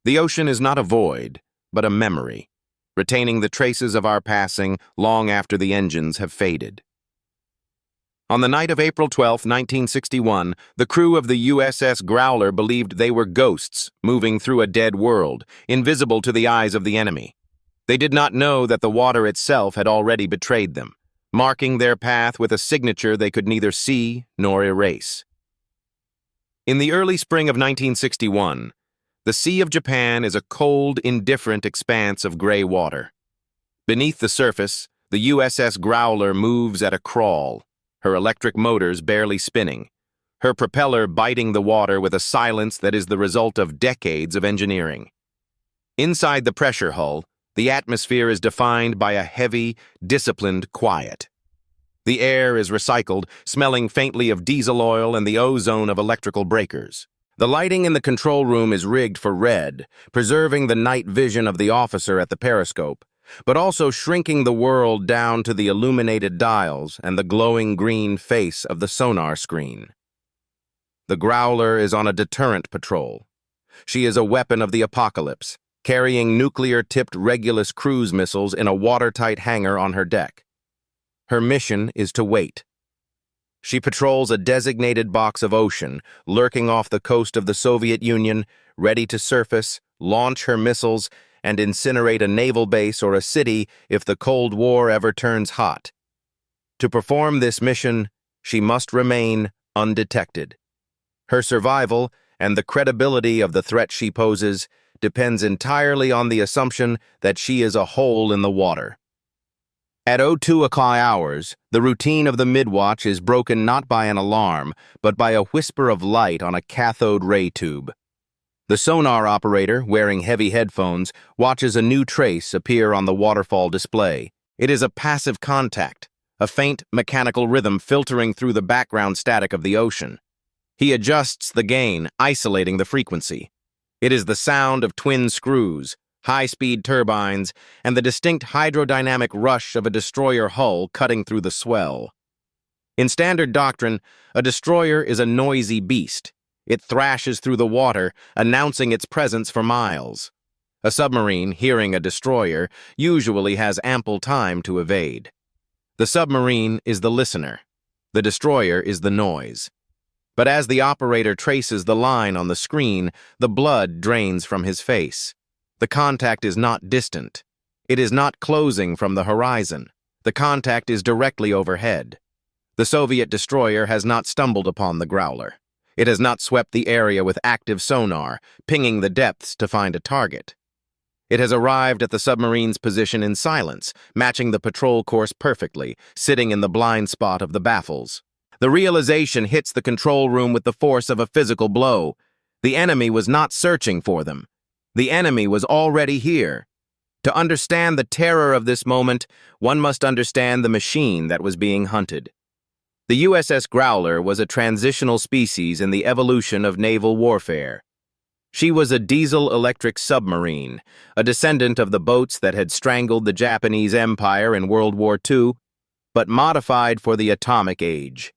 The ocean is not a void, but a memory, retaining the traces of our passing long after the engines have faded. On the night of April 12, 1961, the crew of the USS Growler believed they were ghosts moving through a dead world, invisible to the eyes of the enemy. They did not know that the water itself had already betrayed them, marking their path with a signature they could neither see nor erase. In the early spring of 1961, the Sea of Japan is a cold, indifferent expanse of gray water. Beneath the surface, the USS Growler moves at a crawl, her electric motors barely spinning, her propeller biting the water with a silence that is the result of decades of engineering. Inside the pressure hull, the atmosphere is defined by a heavy, disciplined quiet. The air is recycled, smelling faintly of diesel oil and the ozone of electrical breakers. The lighting in the control room is rigged for red, preserving the night vision of the officer at the periscope, but also shrinking the world down to the illuminated dials and the glowing green face of the sonar screen. The Growler is on a deterrent patrol. She is a weapon of the apocalypse, carrying nuclear-tipped Regulus cruise missiles in a watertight hangar on her deck. Her mission is to wait. She patrols a designated box of ocean, lurking off the coast of the Soviet Union, ready to surface, launch her missiles, and incinerate a naval base or a city if the Cold War ever turns hot. To perform this mission, she must remain undetected. Her survival and the credibility of the threat she poses depends entirely on the assumption that she is a hole in the water. At 02 o'clock hours, the routine of the midwatch is broken not by an alarm, but by a whisper of light on a cathode ray tube. The sonar operator, wearing heavy headphones, watches a new trace appear on the waterfall display. It is a passive contact, a faint mechanical rhythm filtering through the background static of the ocean. He adjusts the gain, isolating the frequency. It is the sound of twin screws, high-speed turbines, and the distinct hydrodynamic rush of a destroyer hull cutting through the swell. In standard doctrine, a destroyer is a noisy beast. It thrashes through the water, announcing its presence for miles. A submarine, hearing a destroyer, usually has ample time to evade. The submarine is the listener. The destroyer is the noise. But as the operator traces the line on the screen, the blood drains from his face. The contact is not distant. It is not closing from the horizon. The contact is directly overhead. The Soviet destroyer has not stumbled upon the Growler. It has not swept the area with active sonar, pinging the depths to find a target. It has arrived at the submarine's position in silence, matching the patrol course perfectly, sitting in the blind spot of the baffles. The realization hits the control room with the force of a physical blow. The enemy was not searching for them. The enemy was already here. To understand the terror of this moment, one must understand the machine that was being hunted. The USS Growler was a transitional species in the evolution of naval warfare. She was a diesel-electric submarine, a descendant of the boats that had strangled the Japanese Empire in World War II, but modified for the atomic age.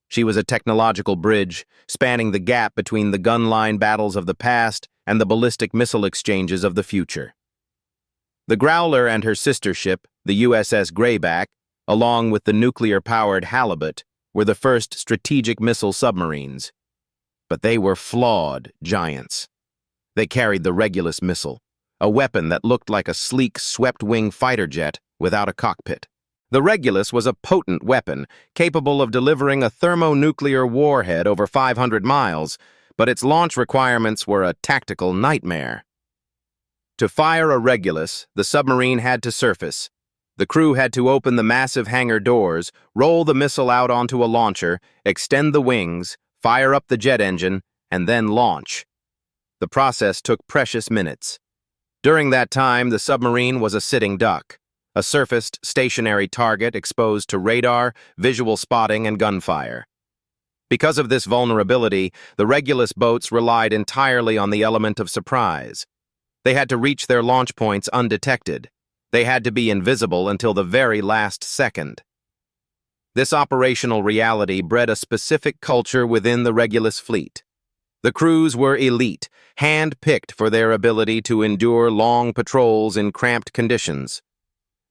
She was a technological bridge, spanning the gap between the gun-line battles of the past and the ballistic missile exchanges of the future. The Growler and her sister ship, the USS Greyback, along with the nuclear-powered Halibut, were the first strategic missile submarines. But they were flawed giants. They carried the Regulus missile, a weapon that looked like a sleek, swept-wing fighter jet without a cockpit. The Regulus was a potent weapon, capable of delivering a thermonuclear warhead over 500 miles, but its launch requirements were a tactical nightmare. To fire a Regulus, the submarine had to surface. The crew had to open the massive hangar doors, roll the missile out onto a launcher, extend the wings, fire up the jet engine, and then launch. The process took precious minutes. During that time, the submarine was a sitting duck, a surfaced, stationary target exposed to radar, visual spotting, and gunfire. Because of this vulnerability, the Regulus boats relied entirely on the element of surprise. They had to reach their launch points undetected. They had to be invisible until the very last second. This operational reality bred a specific culture within the Regulus fleet. The crews were elite, hand-picked for their ability to endure long patrols in cramped conditions.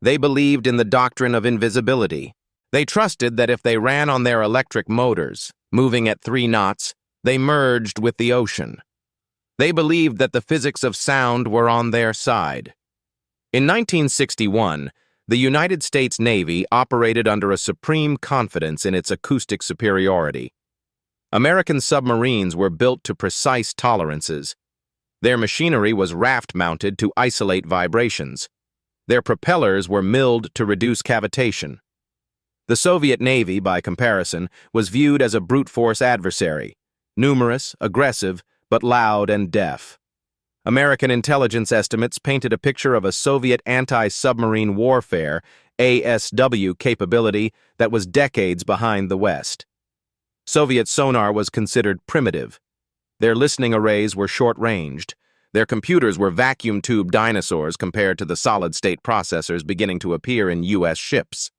They believed in the doctrine of invisibility. They trusted that if they ran on their electric motors, moving at 3 knots, they merged with the ocean. They believed that the physics of sound were on their side. In 1961, the United States Navy operated under a supreme confidence in its acoustic superiority. American submarines were built to precise tolerances. Their machinery was raft-mounted to isolate vibrations. Their propellers were milled to reduce cavitation. The Soviet Navy, by comparison, was viewed as a brute-force adversary, numerous, aggressive, but loud and deaf. American intelligence estimates painted a picture of a Soviet anti-submarine warfare, ASW, capability that was decades behind the West. Soviet sonar was considered primitive. Their listening arrays were short-ranged. Their computers were vacuum-tube dinosaurs compared to the solid-state processors beginning to appear in U.S. ships.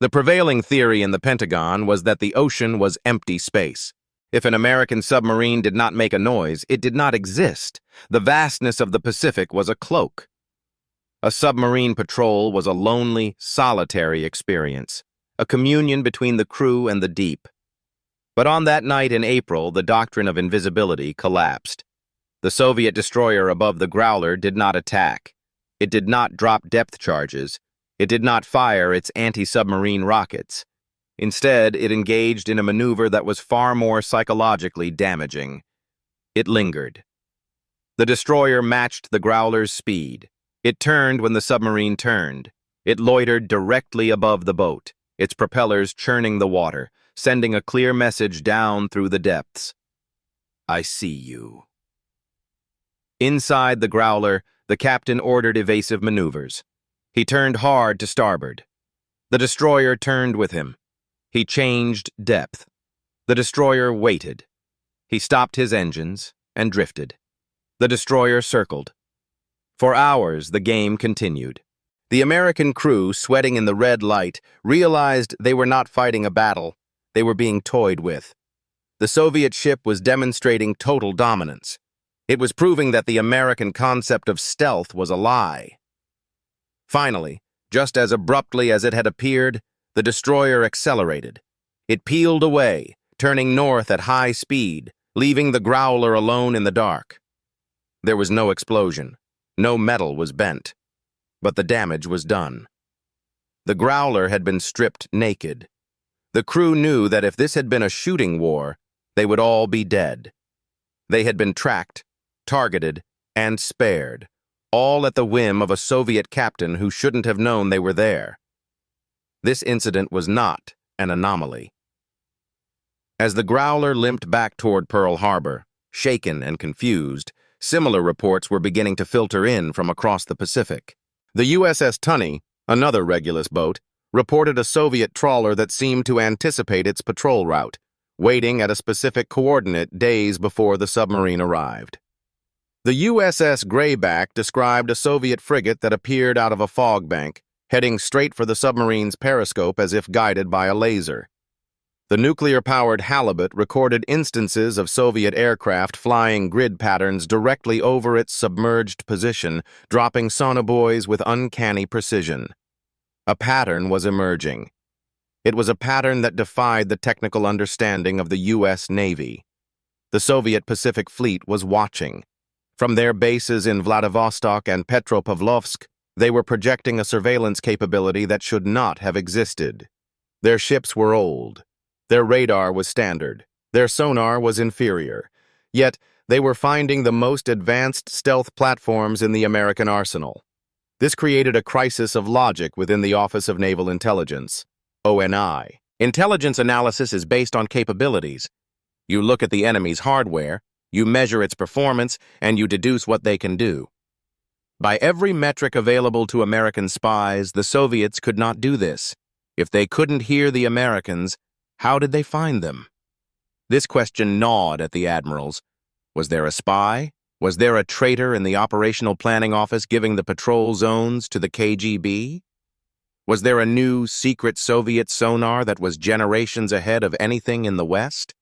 The prevailing theory in the Pentagon was that the ocean was empty space. If an American submarine did not make a noise, it did not exist. The vastness of the Pacific was a cloak. A submarine patrol was a lonely, solitary experience, a communion between the crew and the deep. But on that night in April, the doctrine of invisibility collapsed. The Soviet destroyer above the Growler did not attack. It did not drop depth charges. It did not fire its anti-submarine rockets. Instead, it engaged in a maneuver that was far more psychologically damaging. It lingered. The destroyer matched the Growler's speed. It turned when the submarine turned. It loitered directly above the boat, its propellers churning the water, sending a clear message down through the depths. I see you. Inside the Growler, the captain ordered evasive maneuvers. He turned hard to starboard. The destroyer turned with him. He changed depth. The destroyer waited. He stopped his engines and drifted. The destroyer circled. For hours, the game continued. The American crew, sweating in the red light, realized they were not fighting a battle. They were being toyed with. The Soviet ship was demonstrating total dominance. It was proving that the American concept of stealth was a lie. Finally, just as abruptly as it had appeared, the destroyer accelerated. It peeled away, turning north at high speed, leaving the Growler alone in the dark. There was no explosion. No metal was bent. But the damage was done. The Growler had been stripped naked. The crew knew that if this had been a shooting war, they would all be dead. They had been tracked, targeted, and spared, all at the whim of a Soviet captain who shouldn't have known they were there. This incident was not an anomaly. As the Growler limped back toward Pearl Harbor, shaken and confused, similar reports were beginning to filter in from across the Pacific. The USS Tunney, another Regulus boat, reported a Soviet trawler that seemed to anticipate its patrol route, waiting at a specific coordinate days before the submarine arrived. The USS Grayback described a Soviet frigate that appeared out of a fog bank, heading straight for the submarine's periscope as if guided by a laser. The nuclear-powered Halibut recorded instances of Soviet aircraft flying grid patterns directly over its submerged position, dropping sonobuoys with uncanny precision. A pattern was emerging. It was a pattern that defied the technical understanding of the U.S. Navy. The Soviet Pacific Fleet was watching. From their bases in Vladivostok and Petropavlovsk, they were projecting a surveillance capability that should not have existed. Their ships were old. Their radar was standard. Their sonar was inferior. Yet, they were finding the most advanced stealth platforms in the American arsenal. This created a crisis of logic within the Office of Naval Intelligence, ONI. Intelligence analysis is based on capabilities. You look at the enemy's hardware, you measure its performance, and you deduce what they can do. By every metric available to American spies, the Soviets could not do this. If they couldn't hear the Americans, how did they find them? This question gnawed at the admirals. Was there a spy? Was there a traitor in the operational planning office giving the patrol zones to the KGB? Was there a new, secret Soviet sonar that was generations ahead of anything in the West?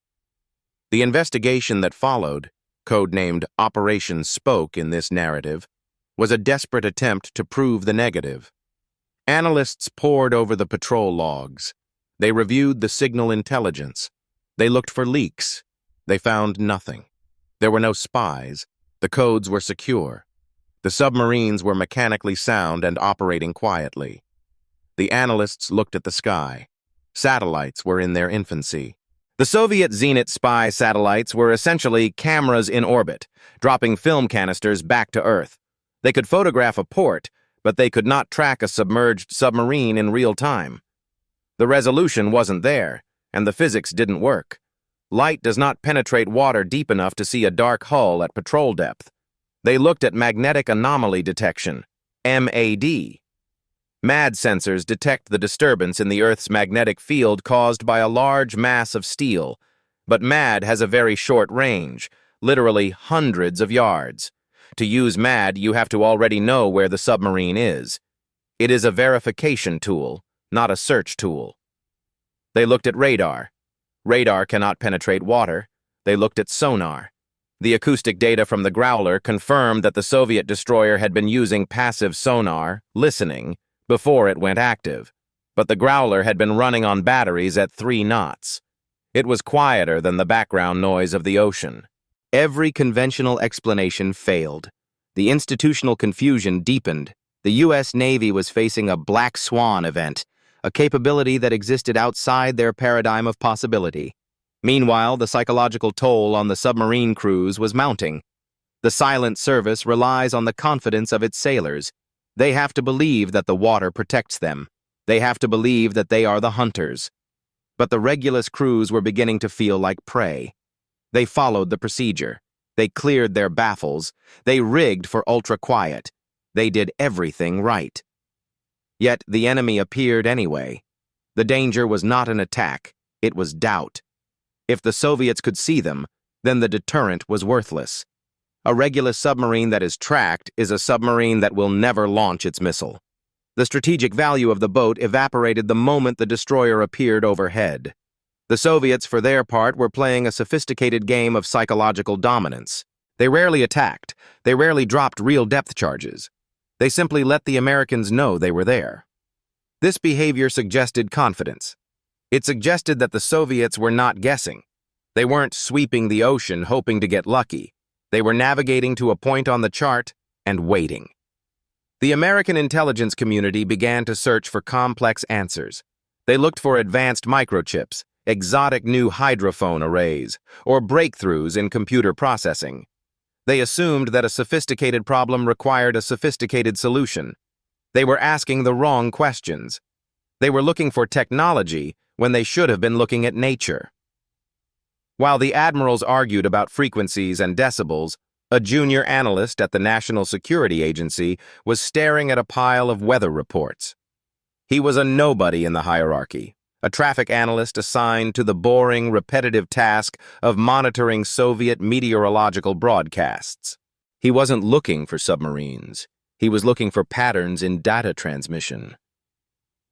The investigation that followed, codenamed Operation Spoke in this narrative, was a desperate attempt to prove the negative. Analysts pored over the patrol logs. They reviewed the signal intelligence. They looked for leaks. They found nothing. There were no spies. The codes were secure. The submarines were mechanically sound and operating quietly. The analysts looked at the sky. Satellites were in their infancy. The Soviet Zenit spy satellites were essentially cameras in orbit, dropping film canisters back to Earth. They could photograph a port, but they could not track a submerged submarine in real time. The resolution wasn't there, and the physics didn't work. Light does not penetrate water deep enough to see a dark hull at patrol depth. They looked at magnetic anomaly detection, MAD. MAD sensors detect the disturbance in the Earth's magnetic field caused by a large mass of steel, but MAD has a very short range, literally hundreds of yards. To use MAD, you have to already know where the submarine is. It is a verification tool, not a search tool. They looked at radar. Radar cannot penetrate water. They looked at sonar. The acoustic data from the Growler confirmed that the Soviet destroyer had been using passive sonar, listening, before it went active. But the Growler had been running on batteries at 3 knots. It was quieter than the background noise of the ocean. Every conventional explanation failed. The institutional confusion deepened. The U.S. Navy was facing a black swan event, a capability that existed outside their paradigm of possibility. Meanwhile, the psychological toll on the submarine crews was mounting. The silent service relies on the confidence of its sailors. They have to believe that the water protects them. They have to believe that they are the hunters. But the Regulus crews were beginning to feel like prey. They followed the procedure. They cleared their baffles. They rigged for ultra-quiet. They did everything right. Yet the enemy appeared anyway. The danger was not an attack. It was doubt. If the Soviets could see them, then the deterrent was worthless. A Regulus submarine that is tracked is a submarine that will never launch its missile. The strategic value of the boat evaporated the moment the destroyer appeared overhead. The Soviets, for their part, were playing a sophisticated game of psychological dominance. They rarely attacked. They rarely dropped real depth charges. They simply let the Americans know they were there. This behavior suggested confidence. It suggested that the Soviets were not guessing. They weren't sweeping the ocean hoping to get lucky. They were navigating to a point on the chart and waiting. The American intelligence community began to search for complex answers. They looked for advanced microchips, exotic new hydrophone arrays, or breakthroughs in computer processing. They assumed that a sophisticated problem required a sophisticated solution. They were asking the wrong questions. They were looking for technology when they should have been looking at nature. While the admirals argued about frequencies and decibels, a junior analyst at the National Security Agency was staring at a pile of weather reports. He was a nobody in the hierarchy, a traffic analyst assigned to the boring, repetitive task of monitoring Soviet meteorological broadcasts. He wasn't looking for submarines. He was looking for patterns in data transmission.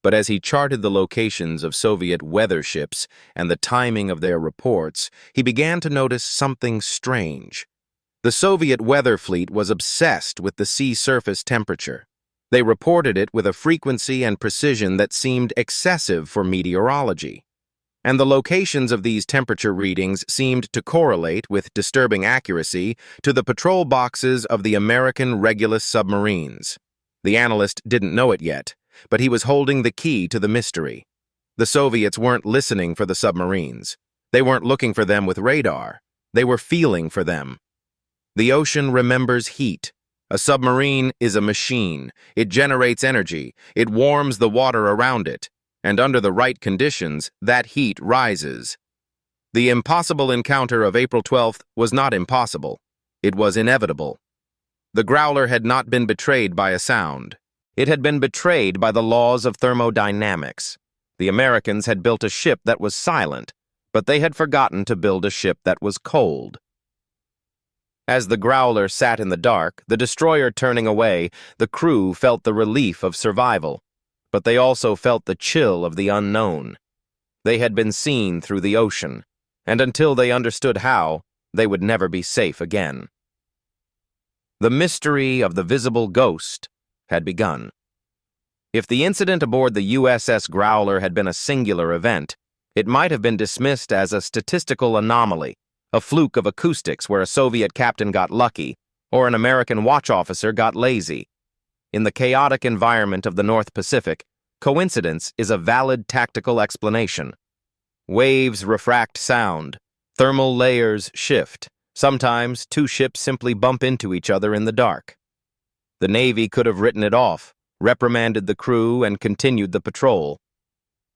But as he charted the locations of Soviet weather ships and the timing of their reports, he began to notice something strange. The Soviet weather fleet was obsessed with the sea surface temperature. They reported it with a frequency and precision that seemed excessive for meteorology. And the locations of these temperature readings seemed to correlate with disturbing accuracy to the patrol boxes of the American Regulus submarines. The analyst didn't know it yet, but he was holding the key to the mystery. The Soviets weren't listening for the submarines. They weren't looking for them with radar. They were feeling for them. The ocean remembers heat. A submarine is a machine. It generates energy. It warms the water around it. And under the right conditions, that heat rises. The impossible encounter of April 12th was not impossible. It was inevitable. The Growler had not been betrayed by a sound. It had been betrayed by the laws of thermodynamics. The Americans had built a ship that was silent, but they had forgotten to build a ship that was cold. As the Growler sat in the dark, the destroyer turning away, the crew felt the relief of survival, but they also felt the chill of the unknown. They had been seen through the ocean. and until they understood how, they would never be safe again. The mystery of the visible ghost had begun. If the incident aboard the USS Growler had been a singular event, it might have been dismissed as a statistical anomaly, a fluke of acoustics where a Soviet captain got lucky, or an American watch officer got lazy. In the chaotic environment of the North Pacific, coincidence is a valid tactical explanation. Waves refract sound, thermal layers shift. Sometimes two ships simply bump into each other in the dark. The Navy could have written it off, reprimanded the crew, and continued the patrol.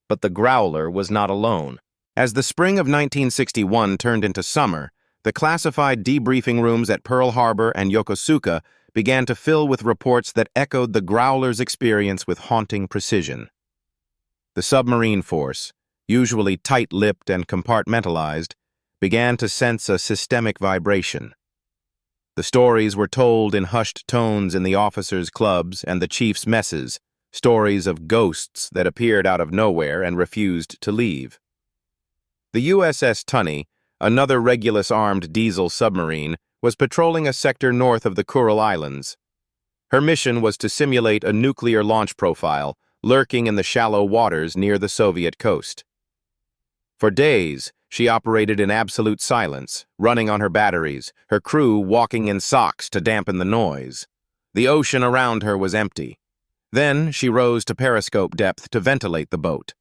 But the Growler was not alone. As the spring of 1961 turned into summer, the classified debriefing rooms at Pearl Harbor and Yokosuka began to fill with reports that echoed the Growler's experience with haunting precision. The submarine force, usually tight-lipped and compartmentalized, began to sense a systemic vibration. The stories were told in hushed tones in the officers' clubs and the chiefs' messes, stories of ghosts that appeared out of nowhere and refused to leave. The USS Tunney, another Regulus-armed diesel submarine, was patrolling a sector north of the Kuril Islands. Her mission was to simulate a nuclear launch profile, lurking in the shallow waters near the Soviet coast. For days, she operated in absolute silence, running on her batteries, her crew walking in socks to dampen the noise. The ocean around her was empty. Then she rose to periscope depth to ventilate the boat.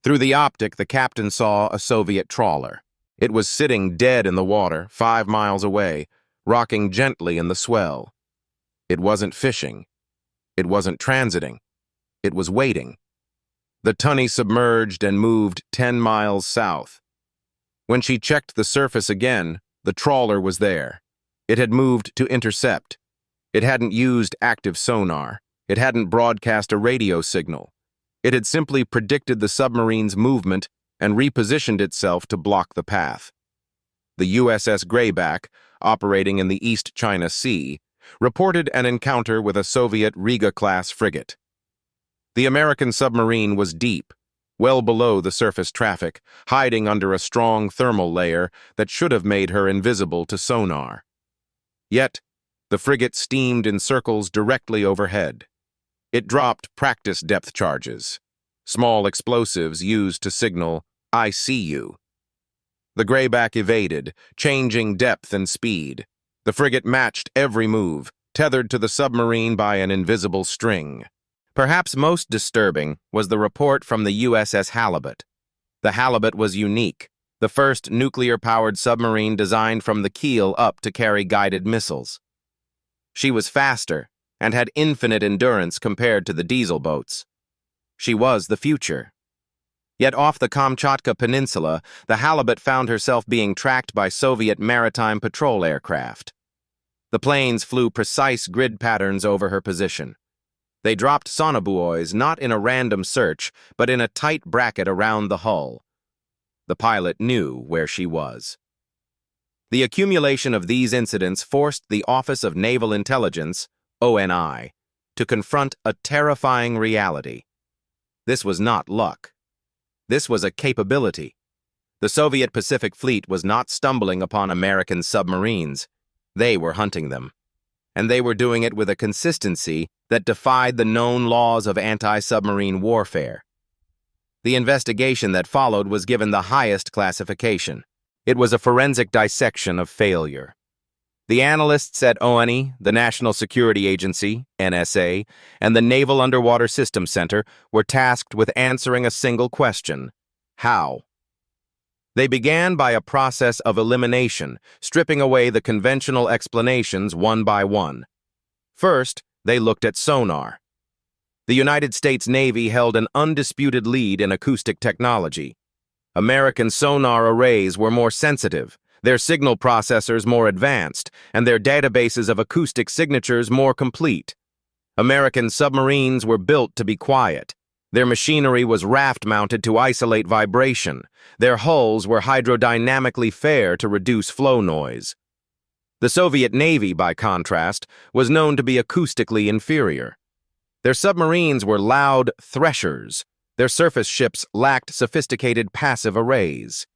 Through the optic, the captain saw a Soviet trawler. It was sitting dead in the water, 5 miles away, rocking gently in the swell. It wasn't fishing. It wasn't transiting. It was waiting. The Tunney submerged and moved 10 miles south. When she checked the surface again, the trawler was there. It had moved to intercept. It hadn't used active sonar. It hadn't broadcast a radio signal. It had simply predicted the submarine's movement and repositioned itself to block the path. The USS Greyback, operating in the East China Sea, reported an encounter with a Soviet Riga-class frigate. The American submarine was deep, well below the surface traffic, hiding under a strong thermal layer that should have made her invisible to sonar. Yet, the frigate steamed in circles directly overhead. It dropped practice depth charges, small explosives used to signal, "I see you." The Greyback evaded, changing depth and speed. The frigate matched every move, tethered to the submarine by an invisible string. Perhaps most disturbing was the report from the USS Halibut. The Halibut was unique, the first nuclear-powered submarine designed from the keel up to carry guided missiles. She was faster and had infinite endurance compared to the diesel boats. She was the future. Yet off the Kamchatka Peninsula, the Halibut found herself being tracked by Soviet maritime patrol aircraft. The planes flew precise grid patterns over her position. They dropped sonobuoys not in a random search, but in a tight bracket around the hull. The pilot knew where she was. The accumulation of these incidents forced the Office of Naval Intelligence, ONI, to confront a terrifying reality. This was not luck. This was a capability. The Soviet Pacific Fleet was not stumbling upon American submarines. They were hunting them. And they were doing it with a consistency that defied the known laws of anti-submarine warfare. The investigation that followed was given the highest classification. It was a forensic dissection of failure. The analysts at ONI, the National Security Agency, NSA, and the Naval Underwater Systems Center were tasked with answering a single question: how? They began by a process of elimination, stripping away the conventional explanations one by one. First, they looked at sonar. The United States Navy held an undisputed lead in acoustic technology. American sonar arrays were more sensitive, their signal processors more advanced, and their databases of acoustic signatures more complete. American submarines were built to be quiet. Their machinery was raft-mounted to isolate vibration. Their hulls were hydrodynamically fair to reduce flow noise. The Soviet Navy, by contrast, was known to be acoustically inferior. Their submarines were loud threshers. Their surface ships lacked sophisticated passive arrays.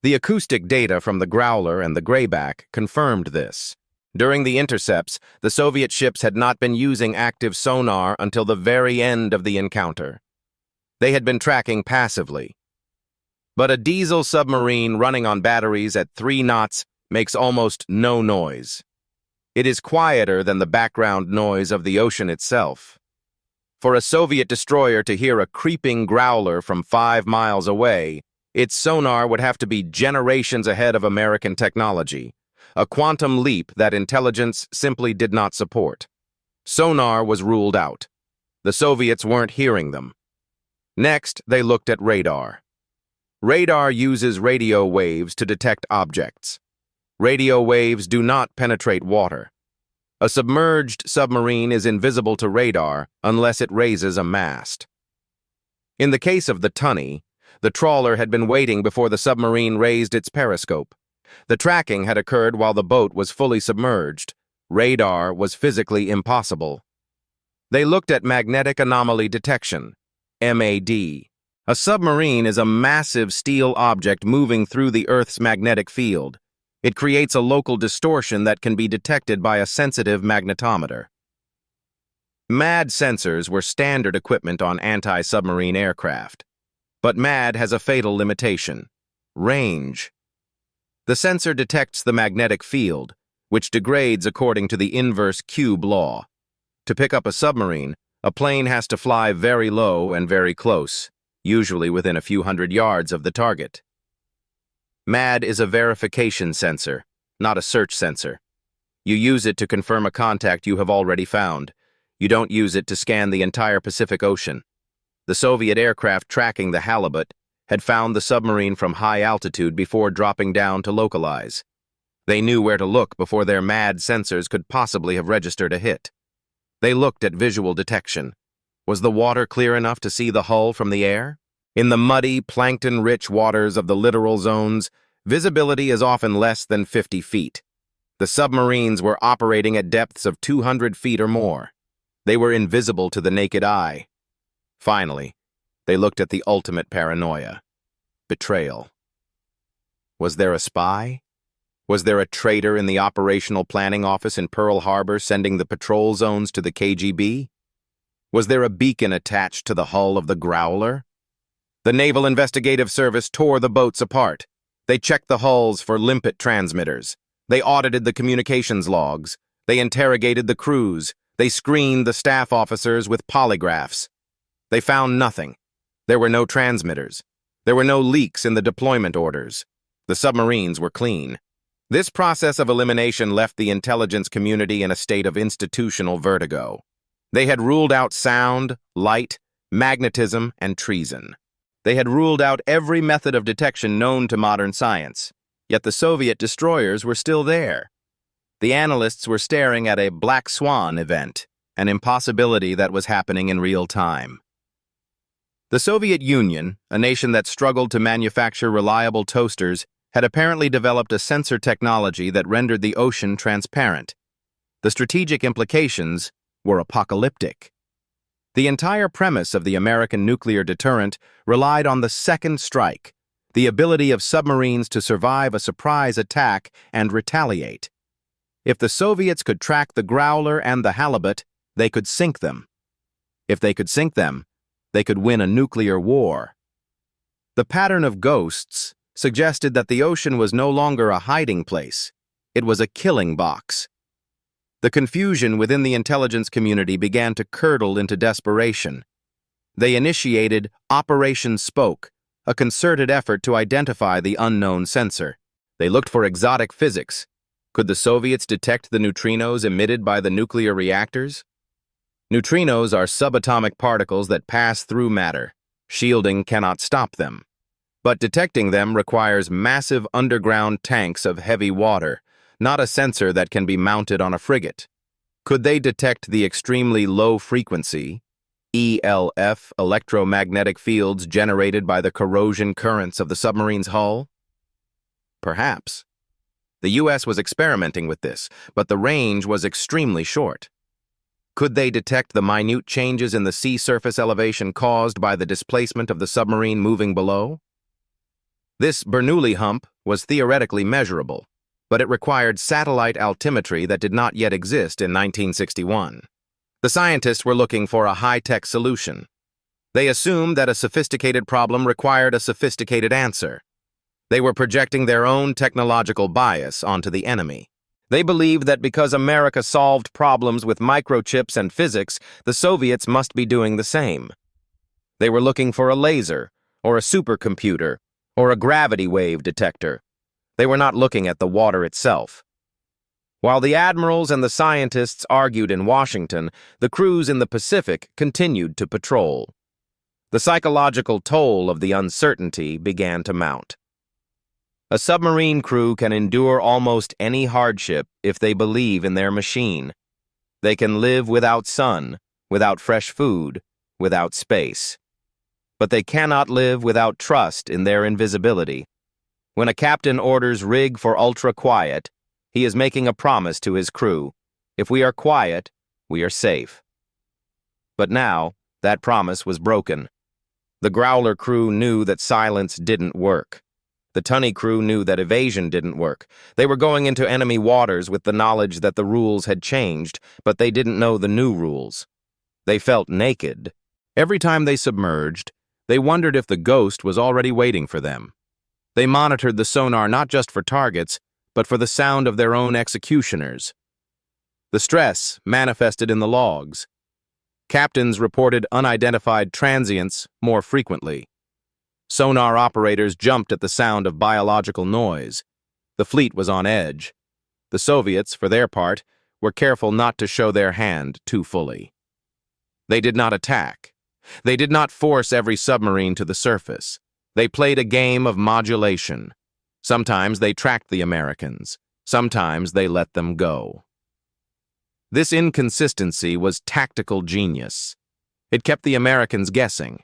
The acoustic data from the Growler and the Greyback confirmed this. During the intercepts, the Soviet ships had not been using active sonar until the very end of the encounter. They had been tracking passively. But a diesel submarine running on batteries at 3 knots makes almost no noise. It is quieter than the background noise of the ocean itself. For a Soviet destroyer to hear a creeping Growler from 5 miles away, its sonar would have to be generations ahead of American technology, a quantum leap that intelligence simply did not support. Sonar was ruled out. The Soviets weren't hearing them. Next, they looked at radar. Radar uses radio waves to detect objects. Radio waves do not penetrate water. A submerged submarine is invisible to radar unless it raises a mast. In the case of the Tunny, the trawler had been waiting before the submarine raised its periscope. The tracking had occurred while the boat was fully submerged. Radar was physically impossible. They looked at magnetic anomaly detection, MAD. A submarine is a massive steel object moving through the Earth's magnetic field. It creates a local distortion that can be detected by a sensitive magnetometer. MAD sensors were standard equipment on anti-submarine aircraft. But MAD has a fatal limitation: range. The sensor detects the magnetic field, which degrades according to the inverse cube law. To pick up a submarine, a plane has to fly very low and very close, usually within a few hundred yards of the target. MAD is a verification sensor, not a search sensor. You use it to confirm a contact you have already found. You don't use it to scan the entire Pacific Ocean. The Soviet aircraft tracking the Halibut had found the submarine from high altitude before dropping down to localize. They knew where to look before their MAD sensors could possibly have registered a hit. They looked at visual detection. Was the water clear enough to see the hull from the air? In the muddy, plankton-rich waters of the littoral zones, visibility is often less than 50 feet. The submarines were operating at depths of 200 feet or more. They were invisible to the naked eye. Finally, they looked at the ultimate paranoia: betrayal. Was there a spy? Was there a traitor in the operational planning office in Pearl Harbor sending the patrol zones to the KGB? Was there a beacon attached to the hull of the Growler? The Naval Investigative Service tore the boats apart. They checked the hulls for limpet transmitters. They audited the communications logs. They interrogated the crews. They screened the staff officers with polygraphs. They found nothing. There were no transmitters. There were no leaks in the deployment orders. The submarines were clean. This process of elimination left the intelligence community in a state of institutional vertigo. They had ruled out sound, light, magnetism, and treason. They had ruled out every method of detection known to modern science, yet the Soviet destroyers were still there. The analysts were staring at a black swan event, an impossibility that was happening in real time. The Soviet Union, a nation that struggled to manufacture reliable toasters, had apparently developed a sensor technology that rendered the ocean transparent. The strategic implications were apocalyptic. The entire premise of the American nuclear deterrent relied on the second strike, the ability of submarines to survive a surprise attack and retaliate. If the Soviets could track the Growler and the Halibut, they could sink them. If they could sink them, they could win a nuclear war. The pattern of ghosts suggested that the ocean was no longer a hiding place. It was a killing box. The confusion within the intelligence community began to curdle into desperation. They initiated Operation Spoke, a concerted effort to identify the unknown sensor. They looked for exotic physics. Could the Soviets detect the neutrinos emitted by the nuclear reactors? Neutrinos are subatomic particles that pass through matter. Shielding cannot stop them. But detecting them requires massive underground tanks of heavy water, not a sensor that can be mounted on a frigate. Could they detect the extremely low frequency, ELF, electromagnetic fields generated by the corrosion currents of the submarine's hull? Perhaps. The U.S. was experimenting with this, but the range was extremely short. Could they detect the minute changes in the sea surface elevation caused by the displacement of the submarine moving below? This Bernoulli hump was theoretically measurable, but it required satellite altimetry that did not yet exist in 1961. The scientists were looking for a high-tech solution. They assumed that a sophisticated problem required a sophisticated answer. They were projecting their own technological bias onto the enemy. They believed that because America solved problems with microchips and physics, the Soviets must be doing the same. They were looking for a laser, or a supercomputer, or a gravity wave detector. They were not looking at the water itself. While the admirals and the scientists argued in Washington, the crews in the Pacific continued to patrol. The psychological toll of the uncertainty began to mount. A submarine crew can endure almost any hardship if they believe in their machine. They can live without sun, without fresh food, without space. But they cannot live without trust in their invisibility. When a captain orders rig for ultra-quiet, he is making a promise to his crew. If we are quiet, we are safe. But now, that promise was broken. The Growler crew knew that silence didn't work. The Tunney crew knew that evasion didn't work. They were going into enemy waters with the knowledge that the rules had changed, but they didn't know the new rules. They felt naked. Every time they submerged, they wondered if the ghost was already waiting for them. They monitored the sonar not just for targets, but for the sound of their own executioners. The stress manifested in the logs. Captains reported unidentified transients more frequently. Sonar operators jumped at the sound of biological noise. The fleet was on edge. The Soviets, for their part, were careful not to show their hand too fully. They did not attack. They did not force every submarine to the surface. They played a game of modulation. Sometimes they tracked the Americans. Sometimes they let them go. This inconsistency was tactical genius. It kept the Americans guessing.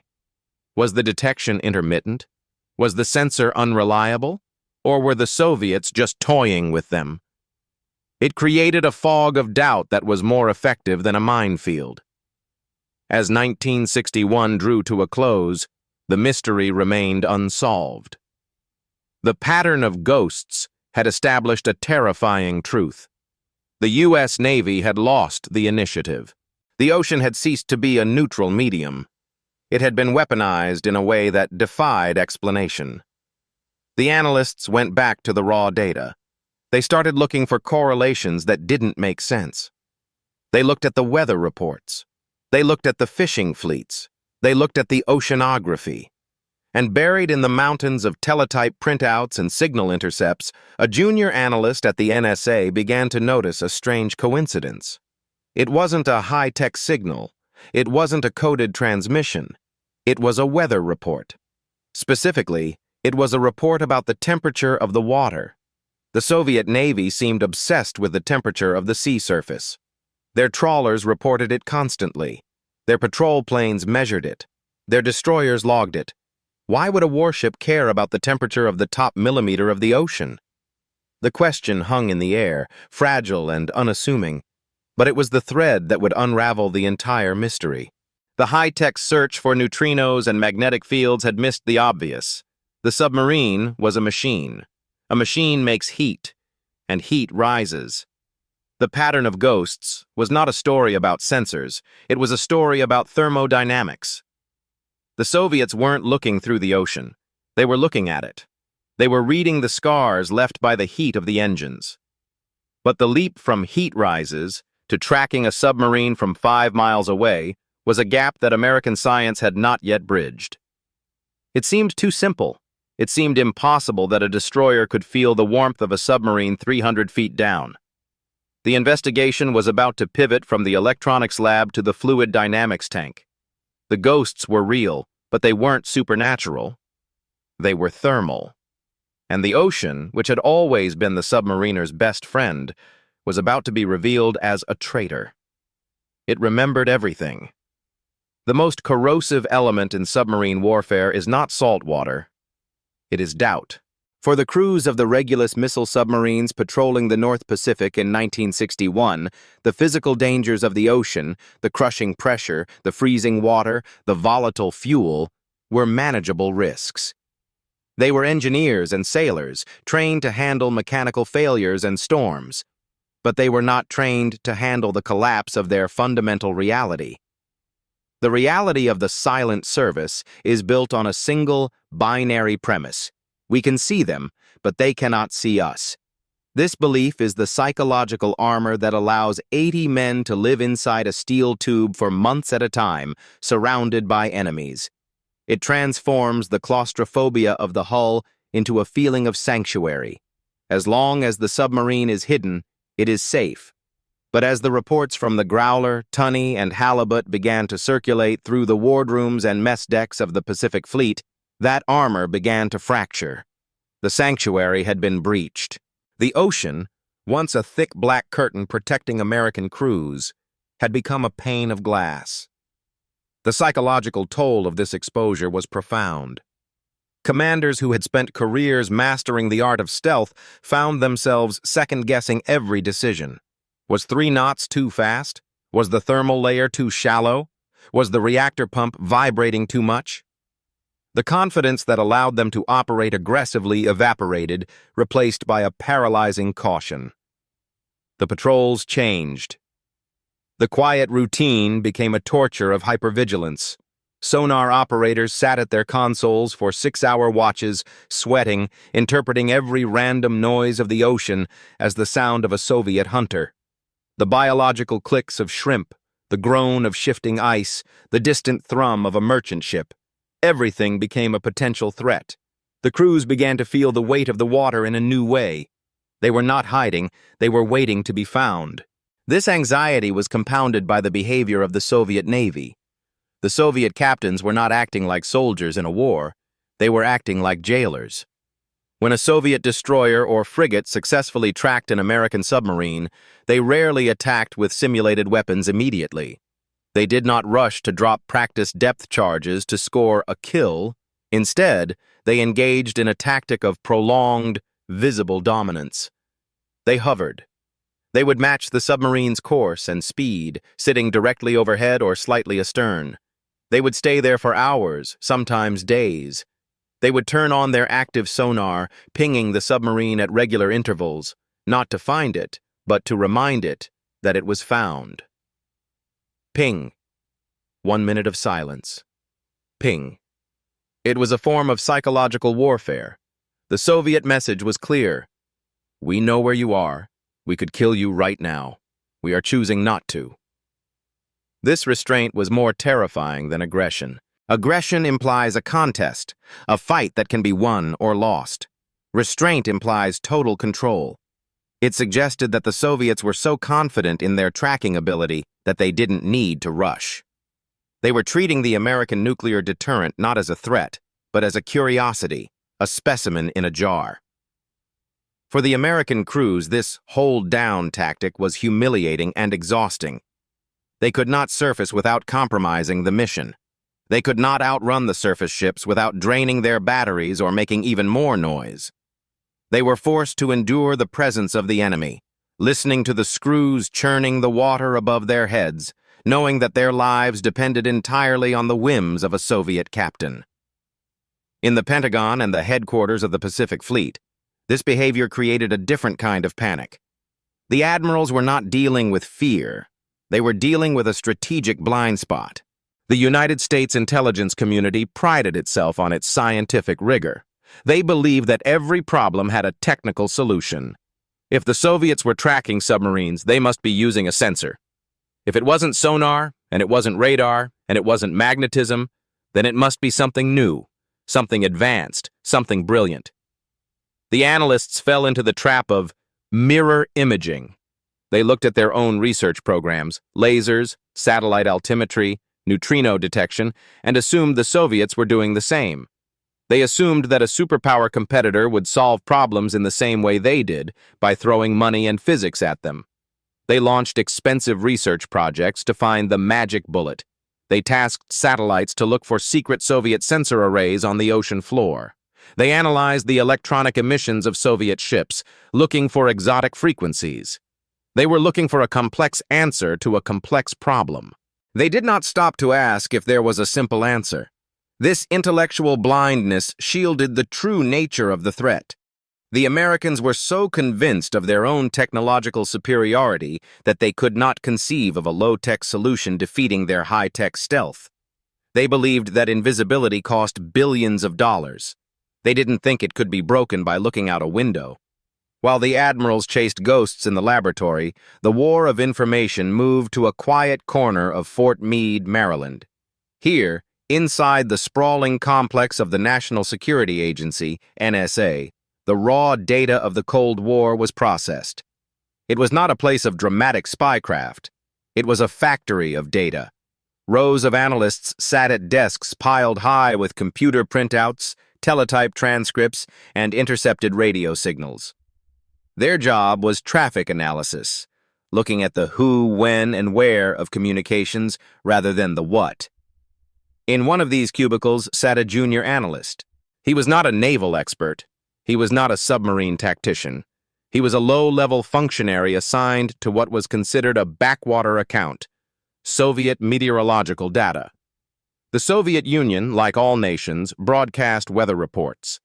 Was the detection intermittent? Was the sensor unreliable? Or were the Soviets just toying with them? It created a fog of doubt that was more effective than a minefield. As 1961 drew to a close, the mystery remained unsolved. The pattern of ghosts had established a terrifying truth. The U.S. Navy had lost the initiative. The ocean had ceased to be a neutral medium. It had been weaponized in a way that defied explanation. The analysts went back to the raw data. They started looking for correlations that didn't make sense. They looked at the weather reports. They looked at the fishing fleets. They looked at the oceanography. And buried in the mountains of teletype printouts and signal intercepts, a junior analyst at the NSA began to notice a strange coincidence. It wasn't a high-tech signal. It wasn't a coded transmission. It was a weather report. Specifically, it was a report about the temperature of the water. The Soviet Navy seemed obsessed with the temperature of the sea surface. Their trawlers reported it constantly. Their patrol planes measured it. Their destroyers logged it. Why would a warship care about the temperature of the top millimeter of the ocean? The question hung in the air, fragile and unassuming, but it was the thread that would unravel the entire mystery. The high-tech search for neutrinos and magnetic fields had missed the obvious. The submarine was a machine. A machine makes heat, and heat rises. The pattern of ghosts was not a story about sensors. It was a story about thermodynamics. The Soviets weren't looking through the ocean. They were looking at it. They were reading the scars left by the heat of the engines. But the leap from heat rises to tracking a submarine from 5 miles away was a gap that American science had not yet bridged. It seemed too simple. It seemed impossible that a destroyer could feel the warmth of a submarine 300 feet down. The investigation was about to pivot from the electronics lab to the fluid dynamics tank. The ghosts were real, but they weren't supernatural. They were thermal. And the ocean, which had always been the submariner's best friend, was about to be revealed as a traitor. It remembered everything. The most corrosive element in submarine warfare is not salt water. It is doubt. For the crews of the Regulus missile submarines patrolling the North Pacific in 1961, the physical dangers of the ocean, the crushing pressure, the freezing water, the volatile fuel, were manageable risks. They were engineers and sailors, trained to handle mechanical failures and storms. But they were not trained to handle the collapse of their fundamental reality. The reality of the silent service is built on a single, binary premise. We can see them, but they cannot see us. This belief is the psychological armor that allows 80 men to live inside a steel tube for months at a time, surrounded by enemies. It transforms the claustrophobia of the hull into a feeling of sanctuary. As long as the submarine is hidden, it is safe. But as the reports from the Growler, Tunny, and Halibut began to circulate through the wardrooms and mess decks of the Pacific Fleet, that armor began to fracture. The sanctuary had been breached. The ocean, once a thick black curtain protecting American crews, had become a pane of glass. The psychological toll of this exposure was profound. Commanders who had spent careers mastering the art of stealth found themselves second-guessing every decision. Was 3 knots too fast? Was the thermal layer too shallow? Was the reactor pump vibrating too much? The confidence that allowed them to operate aggressively evaporated, replaced by a paralyzing caution. The patrols changed. The quiet routine became a torture of hypervigilance. Sonar operators sat at their consoles for 6-hour watches, sweating, interpreting every random noise of the ocean as the sound of a Soviet hunter. The biological clicks of shrimp, the groan of shifting ice, the distant thrum of a merchant ship. Everything became a potential threat. The crews began to feel the weight of the water in a new way. They were not hiding, they were waiting to be found. This anxiety was compounded by the behavior of the Soviet Navy. The Soviet captains were not acting like soldiers in a war, they were acting like jailers. When a Soviet destroyer or frigate successfully tracked an American submarine, they rarely attacked with simulated weapons immediately. They did not rush to drop practice depth charges to score a kill. Instead, they engaged in a tactic of prolonged, visible dominance. They hovered. They would match the submarine's course and speed, sitting directly overhead or slightly astern. They would stay there for hours, sometimes days. They would turn on their active sonar, pinging the submarine at regular intervals, not to find it, but to remind it that it was found. Ping. 1 minute of silence. Ping. It was a form of psychological warfare. The Soviet message was clear. We know where you are. We could kill you right now. We are choosing not to. This restraint was more terrifying than aggression. Aggression implies a contest, a fight that can be won or lost. Restraint implies total control. It suggested that the Soviets were so confident in their tracking ability that they didn't need to rush. They were treating the American nuclear deterrent not as a threat, but as a curiosity, a specimen in a jar. For the American crews, this hold-down tactic was humiliating and exhausting. They could not surface without compromising the mission. They could not outrun the surface ships without draining their batteries or making even more noise. They were forced to endure the presence of the enemy, listening to the screws churning the water above their heads, knowing that their lives depended entirely on the whims of a Soviet captain. In the Pentagon and the headquarters of the Pacific Fleet, this behavior created a different kind of panic. The admirals were not dealing with fear. They were dealing with a strategic blind spot. The United States intelligence community prided itself on its scientific rigor. They believed that every problem had a technical solution. If the Soviets were tracking submarines, they must be using a sensor. If it wasn't sonar, and it wasn't radar, and it wasn't magnetism, then it must be something new, something advanced, something brilliant. The analysts fell into the trap of mirror imaging. They looked at their own research programs, lasers, satellite altimetry, neutrino detection, and assumed the Soviets were doing the same. They assumed that a superpower competitor would solve problems in the same way they did, by throwing money and physics at them. They launched expensive research projects to find the magic bullet. They tasked satellites to look for secret Soviet sensor arrays on the ocean floor. They analyzed the electronic emissions of Soviet ships, looking for exotic frequencies. They were looking for a complex answer to a complex problem. They did not stop to ask if there was a simple answer. This intellectual blindness shielded the true nature of the threat. The Americans were so convinced of their own technological superiority that they could not conceive of a low-tech solution defeating their high-tech stealth. They believed that invisibility cost billions of dollars. They didn't think it could be broken by looking out a window. While the admirals chased ghosts in the laboratory, the war of information moved to a quiet corner of Fort Meade, Maryland. Here, inside the sprawling complex of the National Security Agency, NSA, the raw data of the Cold War was processed. It was not a place of dramatic spycraft. It was a factory of data. Rows of analysts sat at desks piled high with computer printouts, teletype transcripts, and intercepted radio signals. Their job was traffic analysis, looking at the who, when, and where of communications rather than the what. In one of these cubicles sat a junior analyst. He was not a naval expert. He was not a submarine tactician. He was a low-level functionary assigned to what was considered a backwater account, Soviet meteorological data. The Soviet Union, like all nations, broadcast weather reports.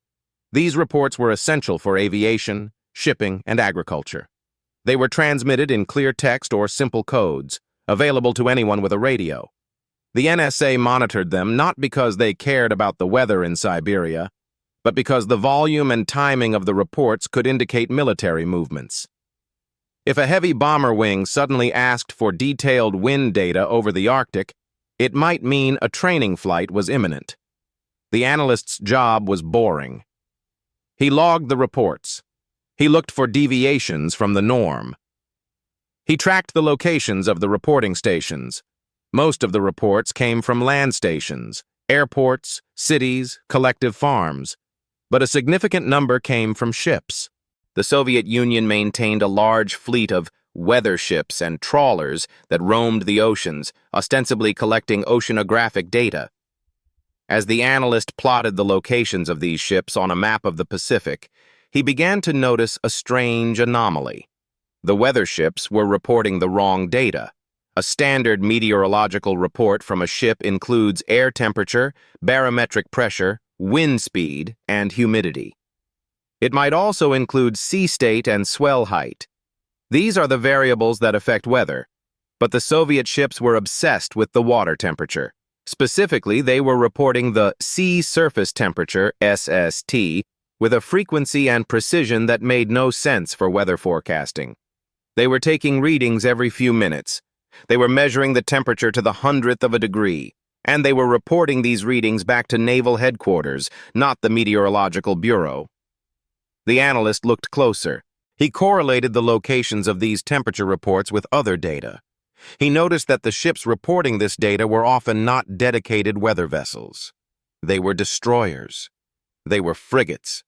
These reports were essential for aviation, shipping, and agriculture. They were transmitted in clear text or simple codes, available to anyone with a radio. The NSA monitored them not because they cared about the weather in Siberia, but because the volume and timing of the reports could indicate military movements. If a heavy bomber wing suddenly asked for detailed wind data over the Arctic, it might mean a training flight was imminent. The analyst's job was boring. He logged the reports. He looked for deviations from the norm. He tracked the locations of the reporting stations. Most of the reports came from land stations, airports, cities, collective farms, but a significant number came from ships. The Soviet Union maintained a large fleet of weather ships and trawlers that roamed the oceans, ostensibly collecting oceanographic data. As the analyst plotted the locations of these ships on a map of the Pacific, he began to notice a strange anomaly. The weather ships were reporting the wrong data. A standard meteorological report from a ship includes air temperature, barometric pressure, wind speed, and humidity. It might also include sea state and swell height. These are the variables that affect weather, but the Soviet ships were obsessed with the water temperature. Specifically, they were reporting the sea surface temperature, SST, with a frequency and precision that made no sense for weather forecasting. They were taking readings every few minutes. They were measuring the temperature to the 100th of a degree, and they were reporting these readings back to Naval Headquarters, not the Meteorological Bureau. The analyst looked closer. He correlated the locations of these temperature reports with other data. He noticed that the ships reporting this data were often not dedicated weather vessels. They were destroyers. They were frigates.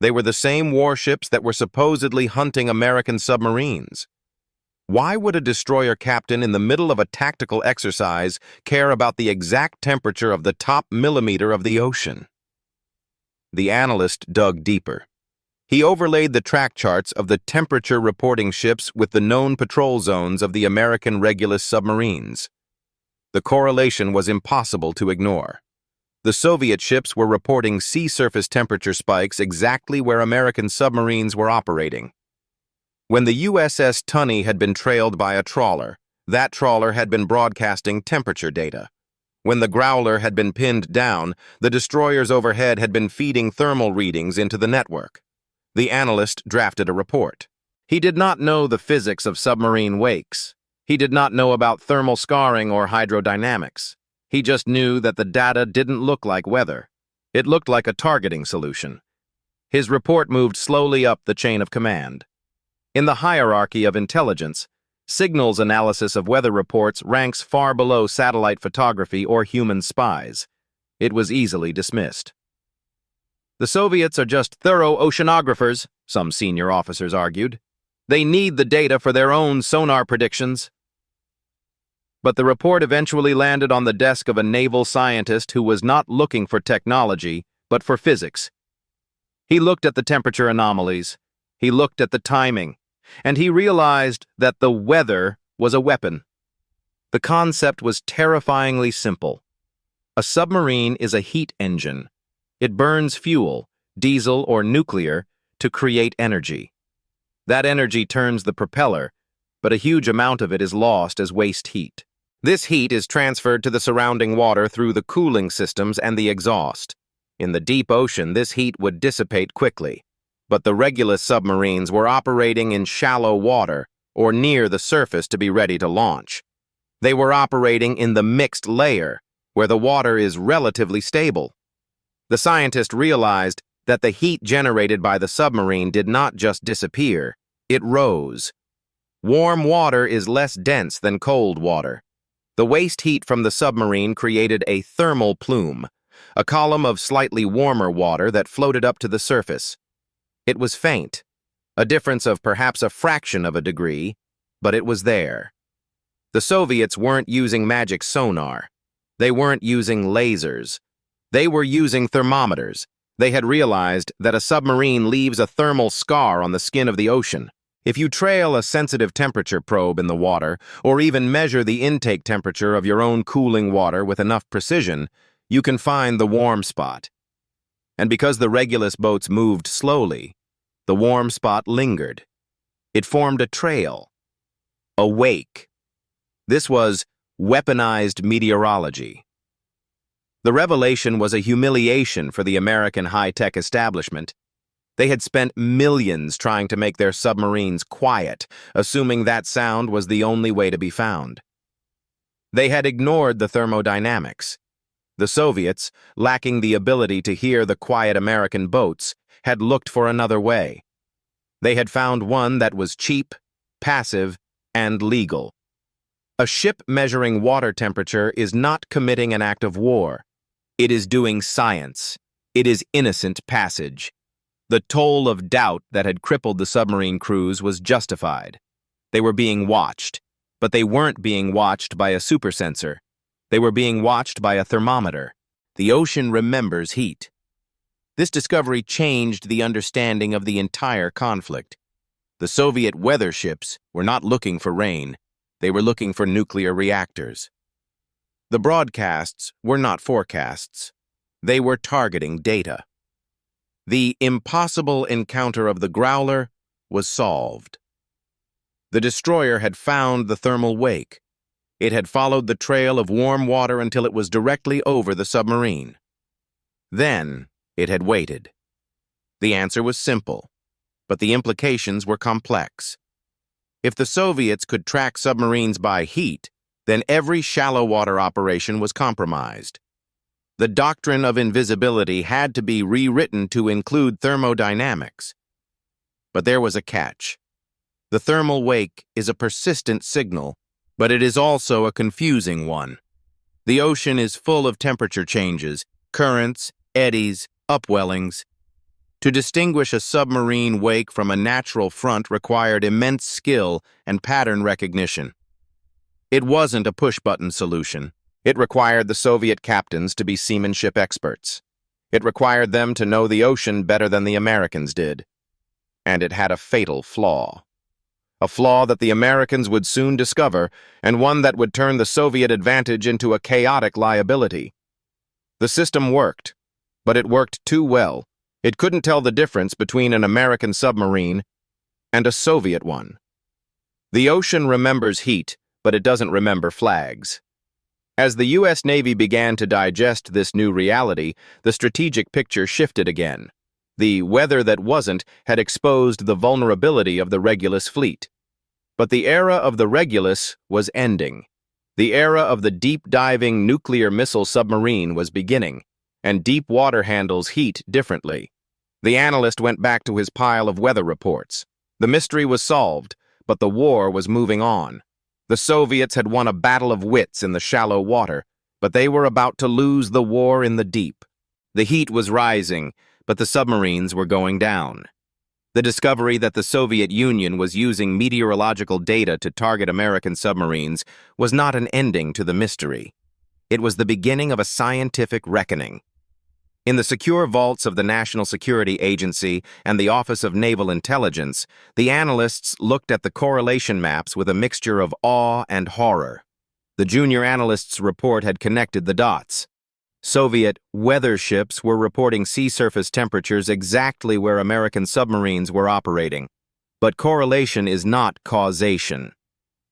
They were the same warships that were supposedly hunting American submarines. Why would a destroyer captain in the middle of a tactical exercise care about the exact temperature of the top millimeter of the ocean? The analyst dug deeper. He overlaid the track charts of the temperature reporting ships with the known patrol zones of the American Regulus submarines. The correlation was impossible to ignore. The Soviet ships were reporting sea surface temperature spikes exactly where American submarines were operating. When the USS Tunney had been trailed by a trawler, that trawler had been broadcasting temperature data. When the Growler had been pinned down, the destroyers overhead had been feeding thermal readings into the network. The analyst drafted a report. He did not know the physics of submarine wakes. He did not know about thermal scarring or hydrodynamics. He just knew that the data didn't look like weather. It looked like a targeting solution. His report moved slowly up the chain of command. In the hierarchy of intelligence, signals analysis of weather reports ranks far below satellite photography or human spies. It was easily dismissed. The Soviets are just thorough oceanographers, some senior officers argued. They need the data for their own sonar predictions. But the report eventually landed on the desk of a naval scientist who was not looking for technology, but for physics. He looked at the temperature anomalies. He looked at the timing. And he realized that the weather was a weapon. The concept was terrifyingly simple. A submarine is a heat engine. It burns fuel, diesel or nuclear, to create energy. That energy turns the propeller, but a huge amount of it is lost as waste heat. This heat is transferred to the surrounding water through the cooling systems and the exhaust. In the deep ocean, this heat would dissipate quickly, but the Regulus submarines were operating in shallow water or near the surface to be ready to launch. They were operating in the mixed layer, where the water is relatively stable. The scientist realized that the heat generated by the submarine did not just disappear, it rose. Warm water is less dense than cold water. The waste heat from the submarine created a thermal plume, a column of slightly warmer water that floated up to the surface. It was faint, a difference of perhaps a fraction of a degree, but it was there. The Soviets weren't using magic sonar. They weren't using lasers. They were using thermometers. They had realized that a submarine leaves a thermal scar on the skin of the ocean. If you trail a sensitive temperature probe in the water, or even measure the intake temperature of your own cooling water with enough precision, you can find the warm spot. And because the Regulus boats moved slowly, the warm spot lingered. It formed a trail, a wake. This was weaponized meteorology. The revelation was a humiliation for the American high-tech establishment. They had spent millions trying to make their submarines quiet, assuming that sound was the only way to be found. They had ignored the thermodynamics. The Soviets, lacking the ability to hear the quiet American boats, had looked for another way. They had found one that was cheap, passive, and legal. A ship measuring water temperature is not committing an act of war. It is doing science. It is innocent passage. The toll of doubt that had crippled the submarine crews was justified. They were being watched, but they weren't being watched by a supersensor. They were being watched by a thermometer. The ocean remembers heat. This discovery changed the understanding of the entire conflict. The Soviet weather ships were not looking for rain. They were looking for nuclear reactors. The broadcasts were not forecasts. They were targeting data. The impossible encounter of the Growler was solved. The destroyer had found the thermal wake. It had followed the trail of warm water until it was directly over the submarine. Then it had waited. The answer was simple, but the implications were complex. If the Soviets could track submarines by heat, then every shallow water operation was compromised. The doctrine of invisibility had to be rewritten to include thermodynamics. But there was a catch. The thermal wake is a persistent signal, but it is also a confusing one. The ocean is full of temperature changes, currents, eddies, upwellings. To distinguish a submarine wake from a natural front required immense skill and pattern recognition. It wasn't a push-button solution. It required the Soviet captains to be seamanship experts. It required them to know the ocean better than the Americans did. And it had a fatal flaw. A flaw that the Americans would soon discover, and one that would turn the Soviet advantage into a chaotic liability. The system worked, but it worked too well. It couldn't tell the difference between an American submarine and a Soviet one. The ocean remembers heat, but it doesn't remember flags. As the U.S. Navy began to digest this new reality, the strategic picture shifted again. The weather that wasn't had exposed the vulnerability of the Regulus fleet. But the era of the Regulus was ending. The era of the deep-diving nuclear missile submarine was beginning, and deep water handles heat differently. The analyst went back to his pile of weather reports. The mystery was solved, but the war was moving on. The Soviets had won a battle of wits in the shallow water, but they were about to lose the war in the deep. The heat was rising, but the submarines were going down. The discovery that the Soviet Union was using meteorological data to target American submarines was not an ending to the mystery. It was the beginning of a scientific reckoning. In the secure vaults of the National Security Agency and the Office of Naval Intelligence, the analysts looked at the correlation maps with a mixture of awe and horror. The junior analyst's report had connected the dots. Soviet weather ships were reporting sea surface temperatures exactly where American submarines were operating. But correlation is not causation.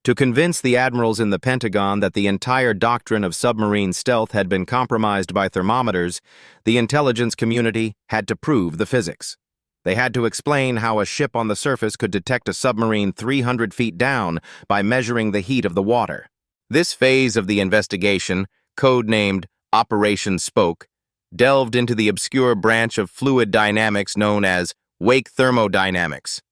To convince the admirals in the Pentagon that the entire doctrine of submarine stealth had been compromised by thermometers, the intelligence community had to prove the physics. They had to explain how a ship on the surface could detect a submarine 300 feet down by measuring the heat of the water. This phase of the investigation, codenamed Operation Spoke, delved into the obscure branch of fluid dynamics known as wake thermodynamics.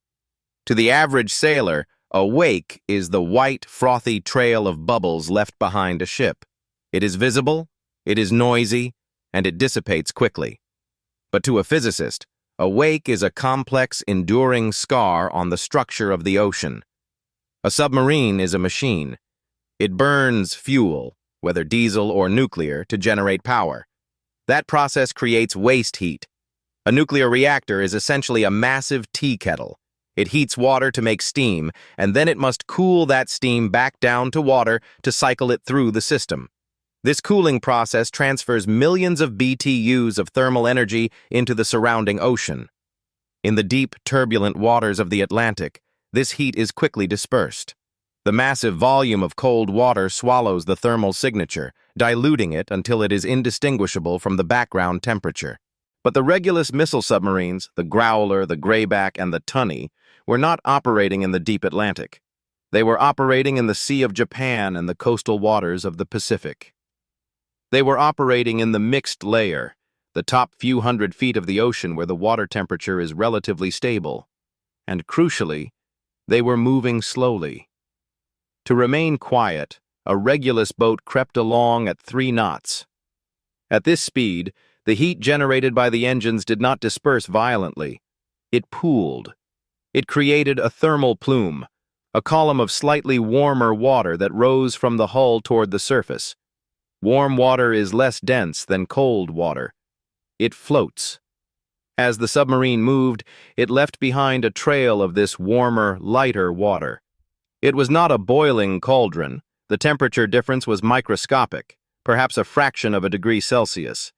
To the average sailor, a wake is the white, frothy trail of bubbles left behind a ship. It is visible, it is noisy, and it dissipates quickly. But to a physicist, a wake is a complex, enduring scar on the structure of the ocean. A submarine is a machine. It burns fuel, whether diesel or nuclear, to generate power. That process creates waste heat. A nuclear reactor is essentially a massive tea kettle. It heats water to make steam, and then it must cool that steam back down to water to cycle it through the system. This cooling process transfers millions of BTUs of thermal energy into the surrounding ocean. In the deep, turbulent waters of the Atlantic, this heat is quickly dispersed. The massive volume of cold water swallows the thermal signature, diluting it until it is indistinguishable from the background temperature. But the Regulus missile submarines, the Growler, the Grayback, and the Tunny, were not operating in the deep Atlantic. They were operating in the Sea of Japan and the coastal waters of the Pacific. They were operating in the mixed layer, the top few hundred feet of the ocean where the water temperature is relatively stable. And crucially, they were moving slowly. To remain quiet, a Regulus boat crept along at 3 knots. At this speed, the heat generated by the engines did not disperse violently. It pooled. It created a thermal plume, a column of slightly warmer water that rose from the hull toward the surface. Warm water is less dense than cold water. It floats. As the submarine moved, it left behind a trail of this warmer, lighter water. It was not a boiling cauldron. The temperature difference was microscopic, perhaps a fraction of a degree Celsius.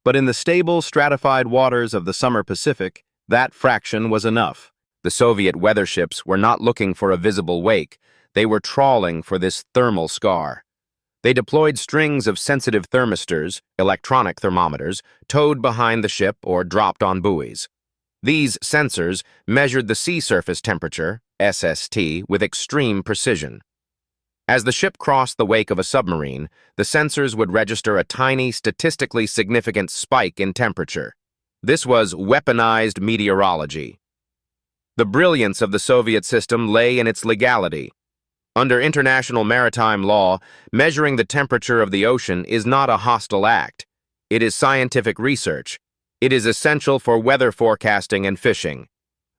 But in the stable, stratified waters of the summer Pacific, that fraction was enough. The Soviet weather ships were not looking for a visible wake. They were trawling for this thermal scar. They deployed strings of sensitive thermistors, electronic thermometers, towed behind the ship or dropped on buoys. These sensors measured the sea surface temperature, SST, with extreme precision. As the ship crossed the wake of a submarine, the sensors would register a tiny, statistically significant spike in temperature. This was weaponized meteorology. The brilliance of the Soviet system lay in its legality. Under international maritime law, measuring the temperature of the ocean is not a hostile act. It is scientific research. It is essential for weather forecasting and fishing.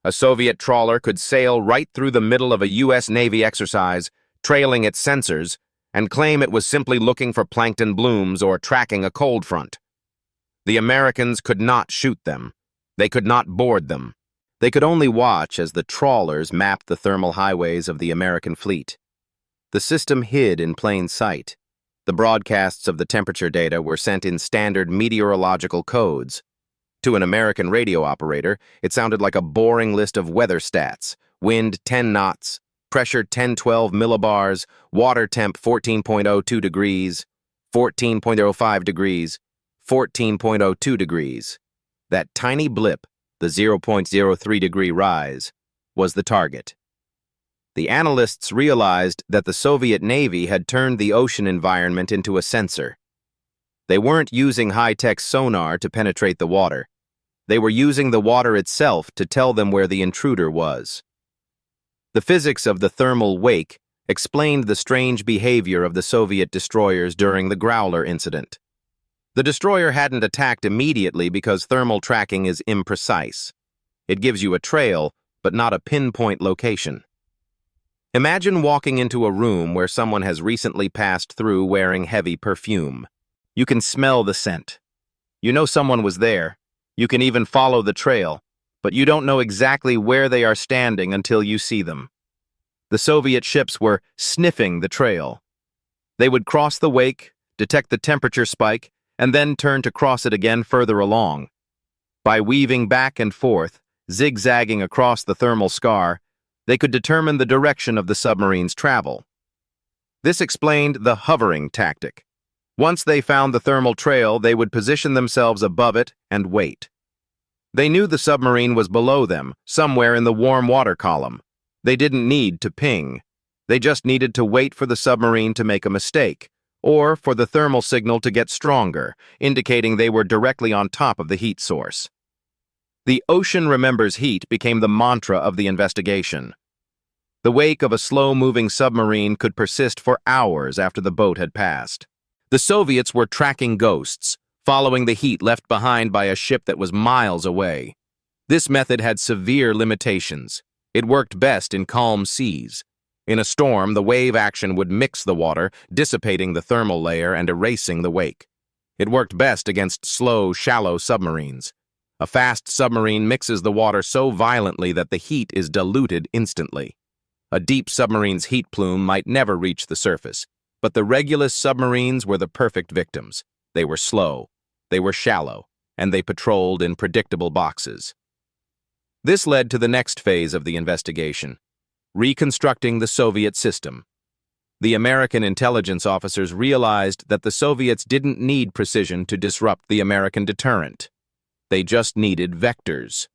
A Soviet trawler could sail right through the middle of a U.S. Navy exercise, trailing its sensors, and claim it was simply looking for plankton blooms or tracking a cold front. The Americans could not shoot them. They could not board them. They could only watch as the trawlers mapped the thermal highways of the American fleet. The system hid in plain sight. The broadcasts of the temperature data were sent in standard meteorological codes. To an American radio operator, it sounded like a boring list of weather stats: wind 10 knots, pressure 1012 millibars, water temp 14.02 degrees, 14.05 degrees, 14.02 degrees. That tiny blip, the 0.03 degree rise, was the target. The analysts realized that the Soviet Navy had turned the ocean environment into a sensor. They weren't using high-tech sonar to penetrate the water. They were using the water itself to tell them where the intruder was. The physics of the thermal wake explained the strange behavior of the Soviet destroyers during the Growler incident. The destroyer hadn't attacked immediately because thermal tracking is imprecise. It gives you a trail, but not a pinpoint location. Imagine walking into a room where someone has recently passed through wearing heavy perfume. You can smell the scent. You know someone was there. You can even follow the trail, but you don't know exactly where they are standing until you see them. The Soviet ships were sniffing the trail. They would cross the wake, detect the temperature spike, and then turn to cross it again further along. By weaving back and forth, zigzagging across the thermal scar, they could determine the direction of the submarine's travel. This explained the hovering tactic. Once they found the thermal trail, they would position themselves above it and wait. They knew the submarine was below them, somewhere in the warm water column. They didn't need to ping. They just needed to wait for the submarine to make a mistake, or for the thermal signal to get stronger, indicating they were directly on top of the heat source. The ocean remembers heat became the mantra of the investigation. The wake of a slow-moving submarine could persist for hours after the boat had passed. The Soviets were tracking ghosts, following the heat left behind by a ship that was miles away. This method had severe limitations. It worked best in calm seas. In a storm, the wave action would mix the water, dissipating the thermal layer and erasing the wake. It worked best against slow, shallow submarines. A fast submarine mixes the water so violently that the heat is diluted instantly. A deep submarine's heat plume might never reach the surface, but the Regulus submarines were the perfect victims. They were slow, they were shallow, and they patrolled in predictable boxes. This led to the next phase of the investigation, reconstructing the Soviet system. The American intelligence officers realized that the Soviets didn't need precision to disrupt the American deterrent. They just needed vectors.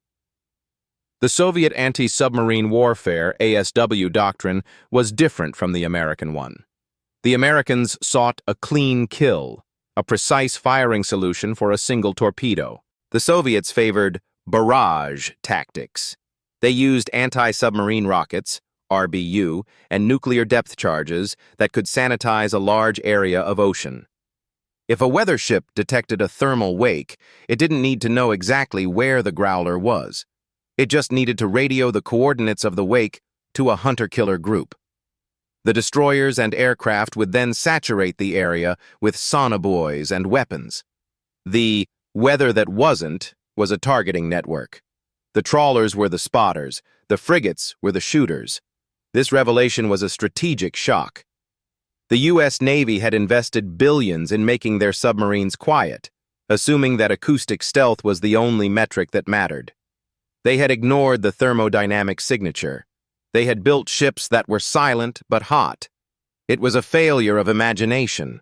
The Soviet anti-submarine warfare, ASW doctrine, was different from the American one. The Americans sought a clean kill, a precise firing solution for a single torpedo. The Soviets favored barrage tactics. They used anti-submarine rockets, RBU, and nuclear depth charges that could sanitize a large area of ocean. If a weather ship detected a thermal wake, it didn't need to know exactly where the Growler was. It just needed to radio the coordinates of the wake to a hunter-killer group. The destroyers and aircraft would then saturate the area with sonobuoys and weapons. The weather that wasn't was a targeting network. The trawlers were the spotters, the frigates were the shooters. This revelation was a strategic shock. The U.S. Navy had invested billions in making their submarines quiet, assuming that acoustic stealth was the only metric that mattered. They had ignored the thermodynamic signature. They had built ships that were silent but hot. It was a failure of imagination.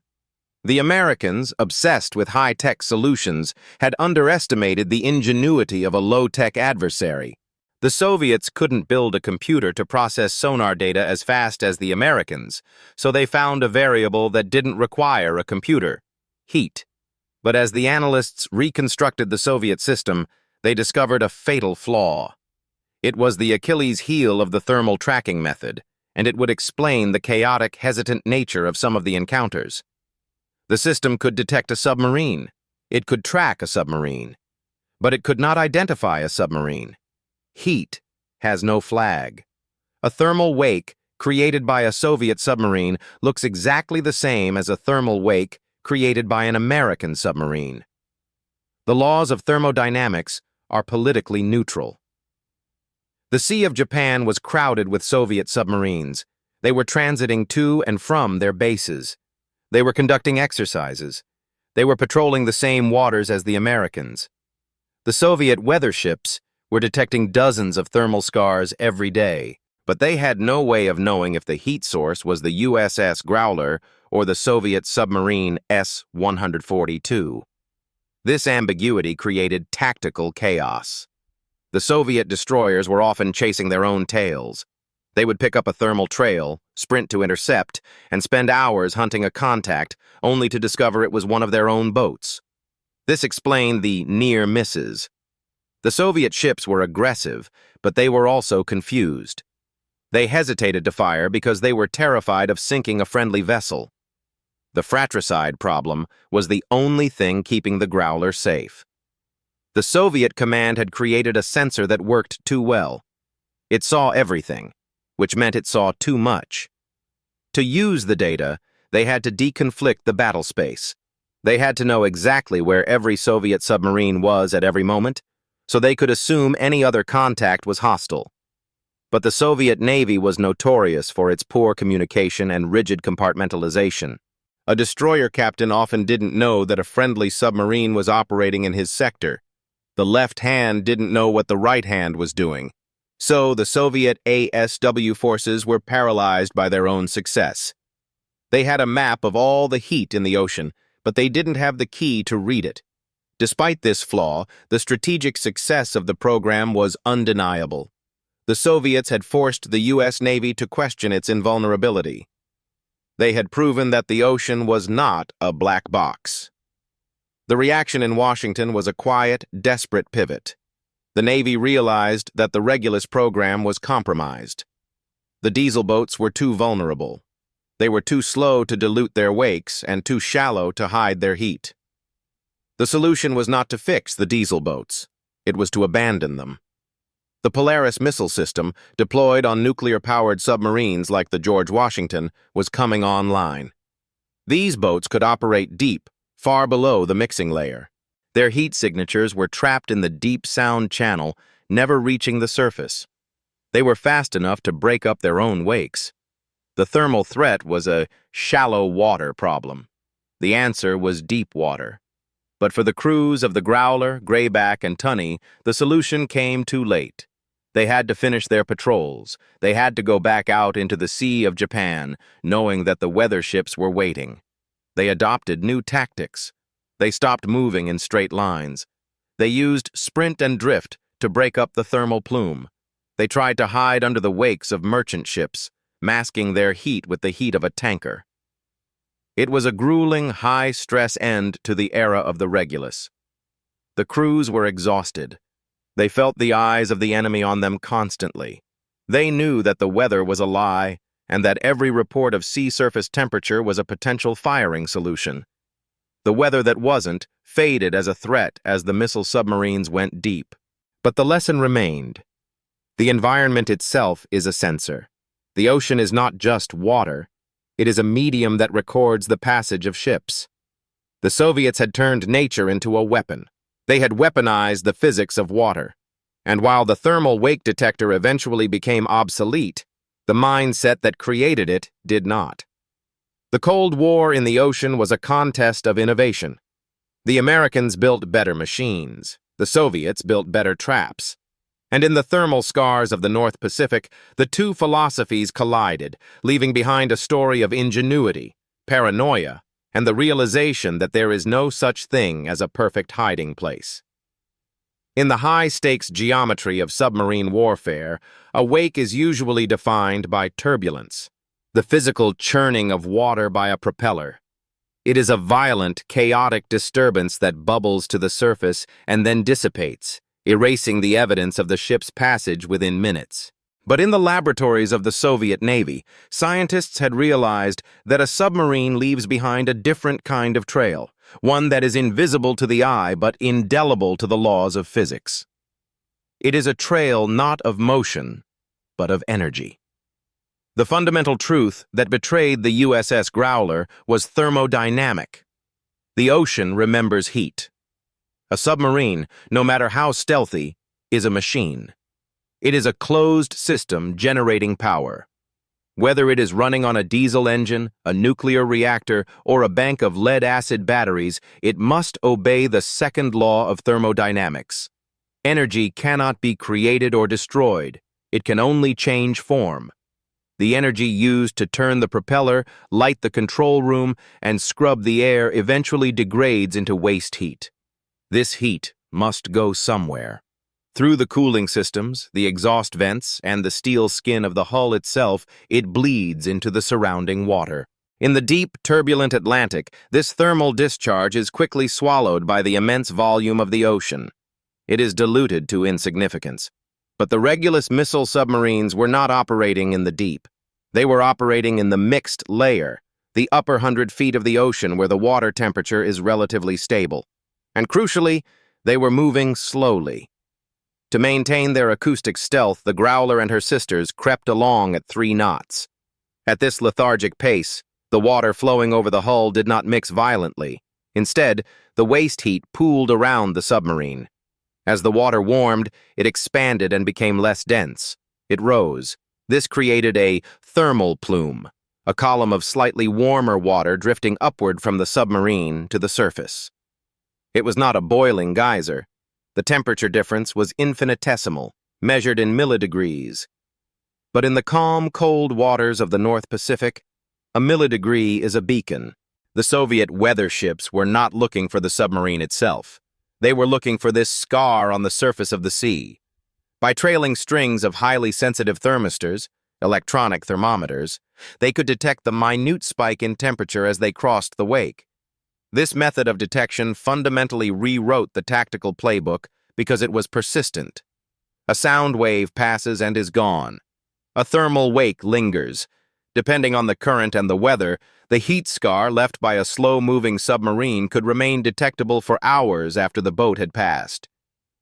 The Americans, obsessed with high-tech solutions, had underestimated the ingenuity of a low-tech adversary. The Soviets couldn't build a computer to process sonar data as fast as the Americans, so they found a variable that didn't require a computer: heat. But as the analysts reconstructed the Soviet system, they discovered a fatal flaw. It was the Achilles heel of the thermal tracking method, and it would explain the chaotic, hesitant nature of some of the encounters. The system could detect a submarine. It could track a submarine. But it could not identify a submarine. Heat has no flag. A thermal wake created by a Soviet submarine looks exactly the same as a thermal wake created by an American submarine. The laws of thermodynamics are politically neutral. The Sea of Japan was crowded with Soviet submarines. They were transiting to and from their bases. They were conducting exercises. They were patrolling the same waters as the Americans. The Soviet weather ships were detecting dozens of thermal scars every day, but they had no way of knowing if the heat source was the USS Growler or the Soviet submarine S-142. This ambiguity created tactical chaos. The Soviet destroyers were often chasing their own tails. They would pick up a thermal trail, sprint to intercept, and spend hours hunting a contact, only to discover it was one of their own boats. This explained the near misses. The Soviet ships were aggressive, but they were also confused. They hesitated to fire because they were terrified of sinking a friendly vessel. The fratricide problem was the only thing keeping the Growler safe. The Soviet command had created a sensor that worked too well. It saw everything, which meant it saw too much. To use the data, they had to deconflict the battle space. They had to know exactly where every Soviet submarine was at every moment, so they could assume any other contact was hostile. But the Soviet Navy was notorious for its poor communication and rigid compartmentalization. A destroyer captain often didn't know that a friendly submarine was operating in his sector. The left hand didn't know what the right hand was doing. So the Soviet ASW forces were paralyzed by their own success. They had a map of all the heat in the ocean, but they didn't have the key to read it. Despite this flaw, the strategic success of the program was undeniable. The Soviets had forced the U.S. Navy to question its invulnerability. They had proven that the ocean was not a black box. The reaction in Washington was a quiet, desperate pivot. The Navy realized that the Regulus program was compromised. The diesel boats were too vulnerable. They were too slow to dilute their wakes and too shallow to hide their heat. The solution was not to fix the diesel boats. It was to abandon them. The Polaris missile system, deployed on nuclear-powered submarines like the George Washington, was coming online. These boats could operate deep, far below the mixing layer. Their heat signatures were trapped in the deep sound channel, never reaching the surface. They were fast enough to break up their own wakes. The thermal threat was a shallow water problem. The answer was deep water. But for the crews of the Growler, Grayback, and Tunny, the solution came too late. They had to finish their patrols. They had to go back out into the Sea of Japan, knowing that the weather ships were waiting. They adopted new tactics. They stopped moving in straight lines. They used sprint and drift to break up the thermal plume. They tried to hide under the wakes of merchant ships, masking their heat with the heat of a tanker. It was a grueling, high-stress end to the era of the Regulus. The crews were exhausted. They felt the eyes of the enemy on them constantly. They knew that the weather was a lie and that every report of sea surface temperature was a potential firing solution. The weather that wasn't faded as a threat as the missile submarines went deep. But the lesson remained. The environment itself is a sensor. The ocean is not just water. It is a medium that records the passage of ships. The Soviets had turned nature into a weapon. They had weaponized the physics of water. And while the thermal wake detector eventually became obsolete, the mindset that created it did not. The Cold War in the ocean was a contest of innovation. The Americans built better machines. The Soviets built better traps. And in the thermal scars of the North Pacific, the two philosophies collided, leaving behind a story of ingenuity, paranoia, and the realization that there is no such thing as a perfect hiding place. In the high-stakes geometry of submarine warfare, a wake is usually defined by turbulence, the physical churning of water by a propeller. It is a violent, chaotic disturbance that bubbles to the surface and then dissipates, erasing the evidence of the ship's passage within minutes. But in the laboratories of the Soviet Navy, scientists had realized that a submarine leaves behind a different kind of trail, one that is invisible to the eye but indelible to the laws of physics. It is a trail not of motion, but of energy. The fundamental truth that betrayed the USS Growler was thermodynamic. The ocean remembers heat. A submarine, no matter how stealthy, is a machine. It is a closed system generating power. Whether it is running on a diesel engine, a nuclear reactor, or a bank of lead-acid batteries, it must obey the second law of thermodynamics. Energy cannot be created or destroyed. It can only change form. The energy used to turn the propeller, light the control room, and scrub the air eventually degrades into waste heat. This heat must go somewhere. Through the cooling systems, the exhaust vents, and the steel skin of the hull itself, it bleeds into the surrounding water. In the deep, turbulent Atlantic, this thermal discharge is quickly swallowed by the immense volume of the ocean. It is diluted to insignificance. But the Regulus missile submarines were not operating in the deep. They were operating in the mixed layer, the upper 100 feet of the ocean where the water temperature is relatively stable. And crucially, they were moving slowly. To maintain their acoustic stealth, the Growler and her sisters crept along at 3 knots. At this lethargic pace, the water flowing over the hull did not mix violently. Instead, the waste heat pooled around the submarine. As the water warmed, it expanded and became less dense. It rose. This created a thermal plume, a column of slightly warmer water drifting upward from the submarine to the surface. It was not a boiling geyser. The temperature difference was infinitesimal, measured in millidegrees. But in the calm, cold waters of the North Pacific, a millidegree is a beacon. The Soviet weather ships were not looking for the submarine itself. They were looking for this scar on the surface of the sea. By trailing strings of highly sensitive thermistors, electronic thermometers, they could detect the minute spike in temperature as they crossed the wake. This method of detection fundamentally rewrote the tactical playbook because it was persistent. A sound wave passes and is gone. A thermal wake lingers. Depending on the current and the weather, the heat scar left by a slow-moving submarine could remain detectable for hours after the boat had passed.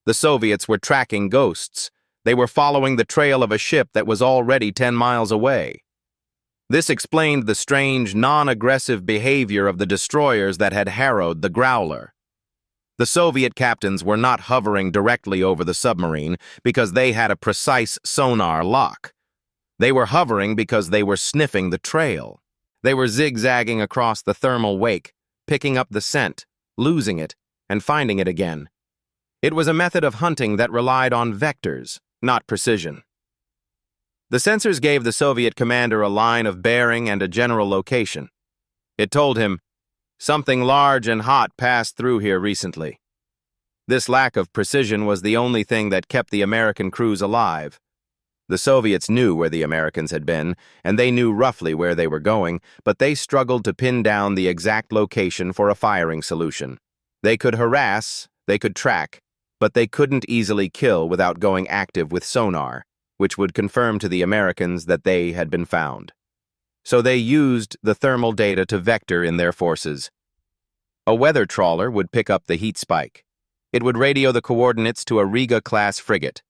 The Soviets were tracking ghosts. They were following the trail of a ship that was already 10 miles away. This explained the strange, non-aggressive behavior of the destroyers that had harrowed the Growler. The Soviet captains were not hovering directly over the submarine because they had a precise sonar lock. They were hovering because they were sniffing the trail. They were zigzagging across the thermal wake, picking up the scent, losing it, and finding it again. It was a method of hunting that relied on vectors, not precision. The sensors gave the Soviet commander a line of bearing and a general location. It told him, "Something large and hot passed through here recently." This lack of precision was the only thing that kept the American crews alive. The Soviets knew where the Americans had been, and they knew roughly where they were going, but they struggled to pin down the exact location for a firing solution. They could harass, they could track, but they couldn't easily kill without going active with sonar, which would confirm to the Americans that they had been found. So they used the thermal data to vector in their forces. A weather trawler would pick up the heat spike. It would radio the coordinates to a Riga-class frigate.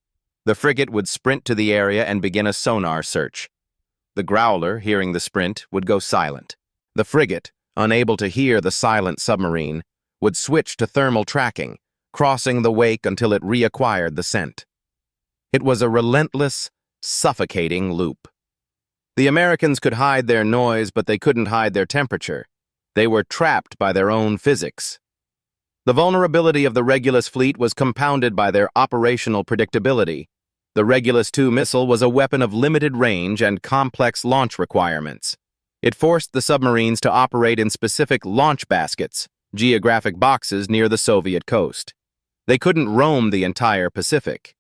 The frigate would sprint to the area and begin a sonar search. The Growler, hearing the sprint, would go silent. The frigate, unable to hear the silent submarine, would switch to thermal tracking, crossing the wake until it reacquired the scent. It was a relentless, suffocating loop. The Americans could hide their noise, but they couldn't hide their temperature. They were trapped by their own physics. The vulnerability of the Regulus fleet was compounded by their operational predictability. The Regulus II missile was a weapon of limited range and complex launch requirements. It forced the submarines to operate in specific launch baskets, geographic boxes near the Soviet coast. They couldn't roam the entire Pacific.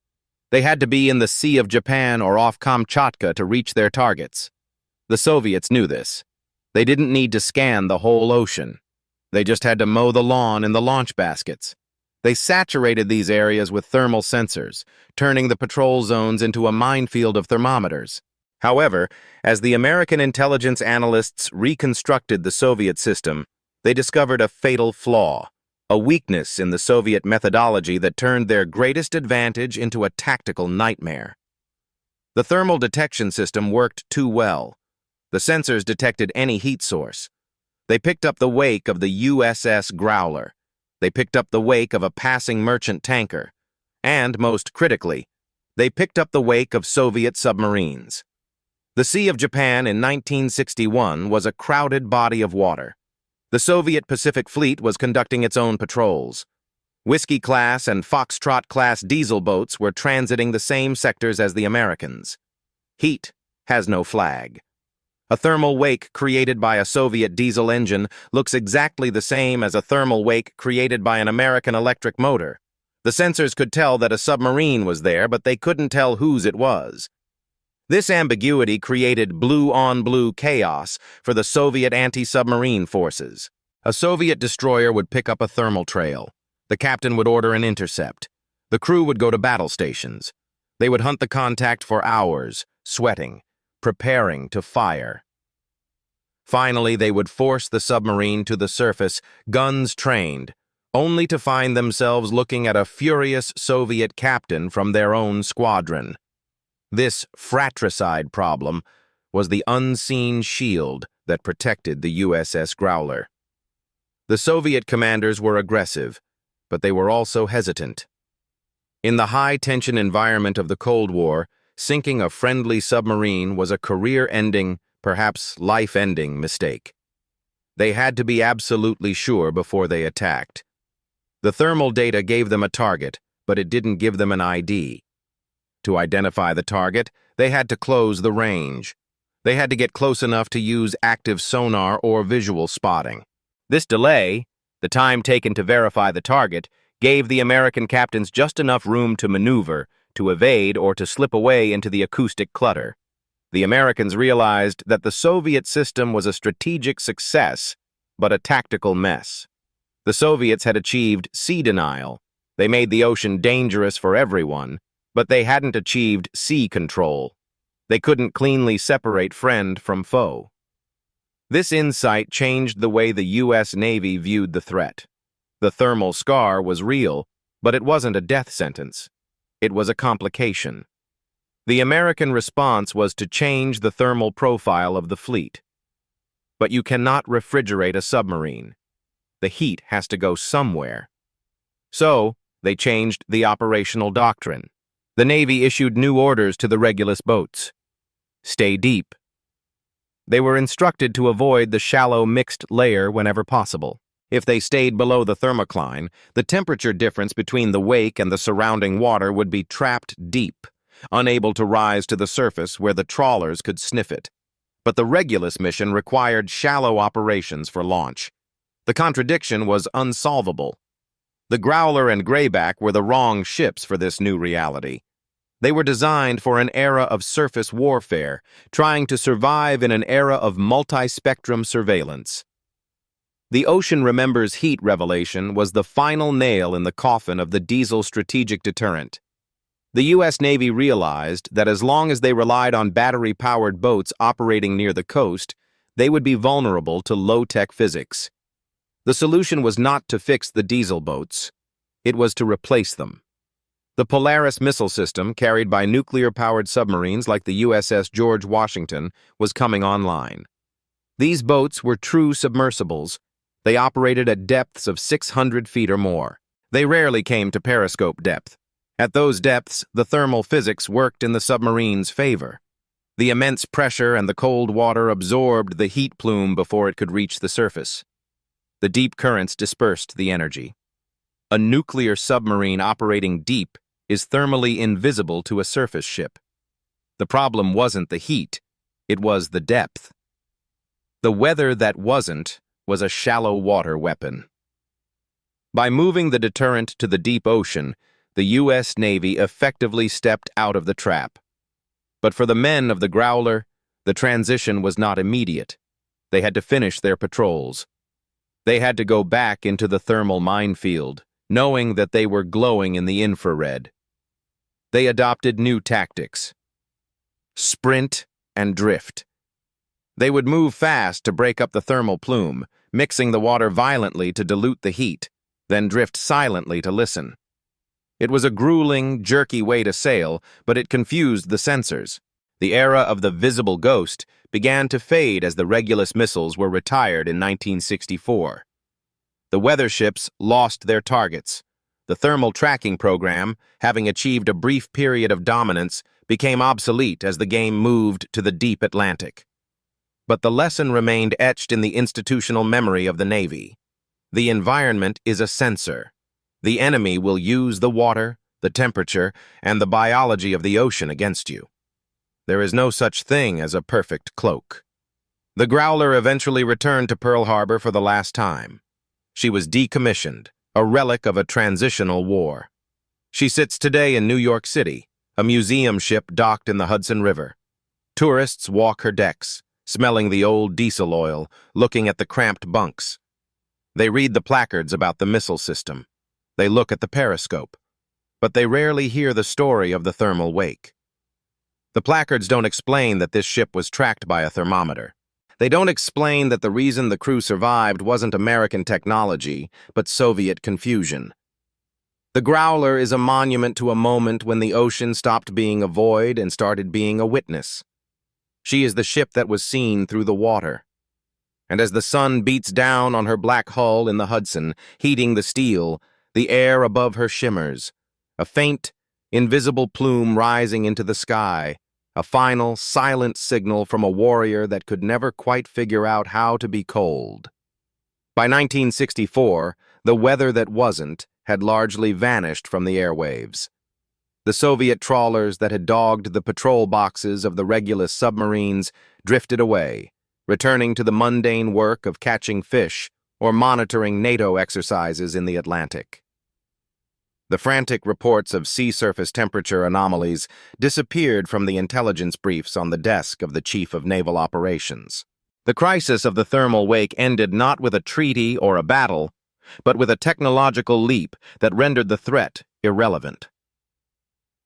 They had to be in the Sea of Japan or off Kamchatka to reach their targets. The Soviets knew this. They didn't need to scan the whole ocean. They just had to mow the lawn in the launch baskets. They saturated these areas with thermal sensors, turning the patrol zones into a minefield of thermometers. However, as the American intelligence analysts reconstructed the Soviet system, they discovered a fatal flaw, a weakness in the Soviet methodology that turned their greatest advantage into a tactical nightmare. The thermal detection system worked too well. The sensors detected any heat source. They picked up the wake of the USS Growler. They picked up the wake of a passing merchant tanker. And, most critically, they picked up the wake of Soviet submarines. The Sea of Japan in 1961 was a crowded body of water. The Soviet Pacific Fleet was conducting its own patrols. Whiskey-class and Foxtrot-class diesel boats were transiting the same sectors as the Americans. Heat has no flag. A thermal wake created by a Soviet diesel engine looks exactly the same as a thermal wake created by an American electric motor. The sensors could tell that a submarine was there, but they couldn't tell whose it was. This ambiguity created blue-on-blue chaos for the Soviet anti-submarine forces. A Soviet destroyer would pick up a thermal trail. The captain would order an intercept. The crew would go to battle stations. They would hunt the contact for hours, sweating, preparing to fire. Finally, they would force the submarine to the surface, guns trained, only to find themselves looking at a furious Soviet captain from their own squadron. This fratricide problem was the unseen shield that protected the USS Growler. The Soviet commanders were aggressive, but they were also hesitant. In the high-tension environment of the Cold War, sinking a friendly submarine was a career-ending, perhaps life-ending mistake. They had to be absolutely sure before they attacked. The thermal data gave them a target, but it didn't give them an ID. To identify the target, they had to close the range. They had to get close enough to use active sonar or visual spotting. This delay, the time taken to verify the target, gave the American captains just enough room to maneuver, to evade, or to slip away into the acoustic clutter. The Americans realized that the Soviet system was a strategic success, but a tactical mess. The Soviets had achieved sea denial. They made the ocean dangerous for everyone, but they hadn't achieved sea control. They couldn't cleanly separate friend from foe. This insight changed the way the U.S. Navy viewed the threat. The thermal scar was real, but it wasn't a death sentence. It was a complication. The American response was to change the thermal profile of the fleet. But you cannot refrigerate a submarine. The heat has to go somewhere. So, they changed the operational doctrine. The Navy issued new orders to the Regulus boats. Stay deep. They were instructed to avoid the shallow mixed layer whenever possible. If they stayed below the thermocline, the temperature difference between the wake and the surrounding water would be trapped deep, unable to rise to the surface where the trawlers could sniff it. But the Regulus mission required shallow operations for launch. The contradiction was unsolvable. The Growler and Grayback were the wrong ships for this new reality. They were designed for an era of surface warfare, trying to survive in an era of multi-spectrum surveillance. The Ocean Remembers Heat revelation was the final nail in the coffin of the diesel strategic deterrent. The U.S. Navy realized that as long as they relied on battery-powered boats operating near the coast, they would be vulnerable to low-tech physics. The solution was not to fix the diesel boats. It was to replace them. The Polaris missile system, carried by nuclear-powered submarines like the USS George Washington, was coming online. These boats were true submersibles. They operated at depths of 600 feet or more. They rarely came to periscope depth. At those depths, the thermal physics worked in the submarine's favor. The immense pressure and the cold water absorbed the heat plume before it could reach the surface. The deep currents dispersed the energy. A nuclear submarine operating deep is thermally invisible to a surface ship. The problem wasn't the heat, it was the depth. The weather that wasn't was a shallow water weapon. By moving the deterrent to the deep ocean, the U.S. Navy effectively stepped out of the trap. But for the men of the Growler, the transition was not immediate. They had to finish their patrols. They had to go back into the thermal minefield, knowing that they were glowing in the infrared. They adopted new tactics: sprint and drift. They would move fast to break up the thermal plume, mixing the water violently to dilute the heat, then drift silently to listen. It was a grueling, jerky way to sail, but it confused the sensors. The era of the visible ghost began to fade as the Regulus missiles were retired in 1964. The weather ships lost their targets. The thermal tracking program, having achieved a brief period of dominance, became obsolete as the game moved to the deep Atlantic. But the lesson remained etched in the institutional memory of the Navy. The environment is a sensor. The enemy will use the water, the temperature, and the biology of the ocean against you. There is no such thing as a perfect cloak. The Growler eventually returned to Pearl Harbor for the last time. She was decommissioned, a relic of a transitional war. She sits today in New York City, a museum ship docked in the Hudson River. Tourists walk her decks, smelling the old diesel oil, looking at the cramped bunks. They read the placards about the missile system. They look at the periscope. But they rarely hear the story of the thermal wake. The placards don't explain that this ship was tracked by a thermometer. They don't explain that the reason the crew survived wasn't American technology, but Soviet confusion. The Growler is a monument to a moment when the ocean stopped being a void and started being a witness. She is the ship that was seen through the water. And as the sun beats down on her black hull in the Hudson, heating the steel, the air above her shimmers, a faint, invisible plume rising into the sky, a final, silent signal from a warrior that could never quite figure out how to be cold. By 1964, the weather that wasn't had largely vanished from the airwaves. The Soviet trawlers that had dogged the patrol boxes of the Regulus submarines drifted away, returning to the mundane work of catching fish or monitoring NATO exercises in the Atlantic. The frantic reports of sea surface temperature anomalies disappeared from the intelligence briefs on the desk of the Chief of Naval Operations. The crisis of the thermal wake ended not with a treaty or a battle, but with a technological leap that rendered the threat irrelevant.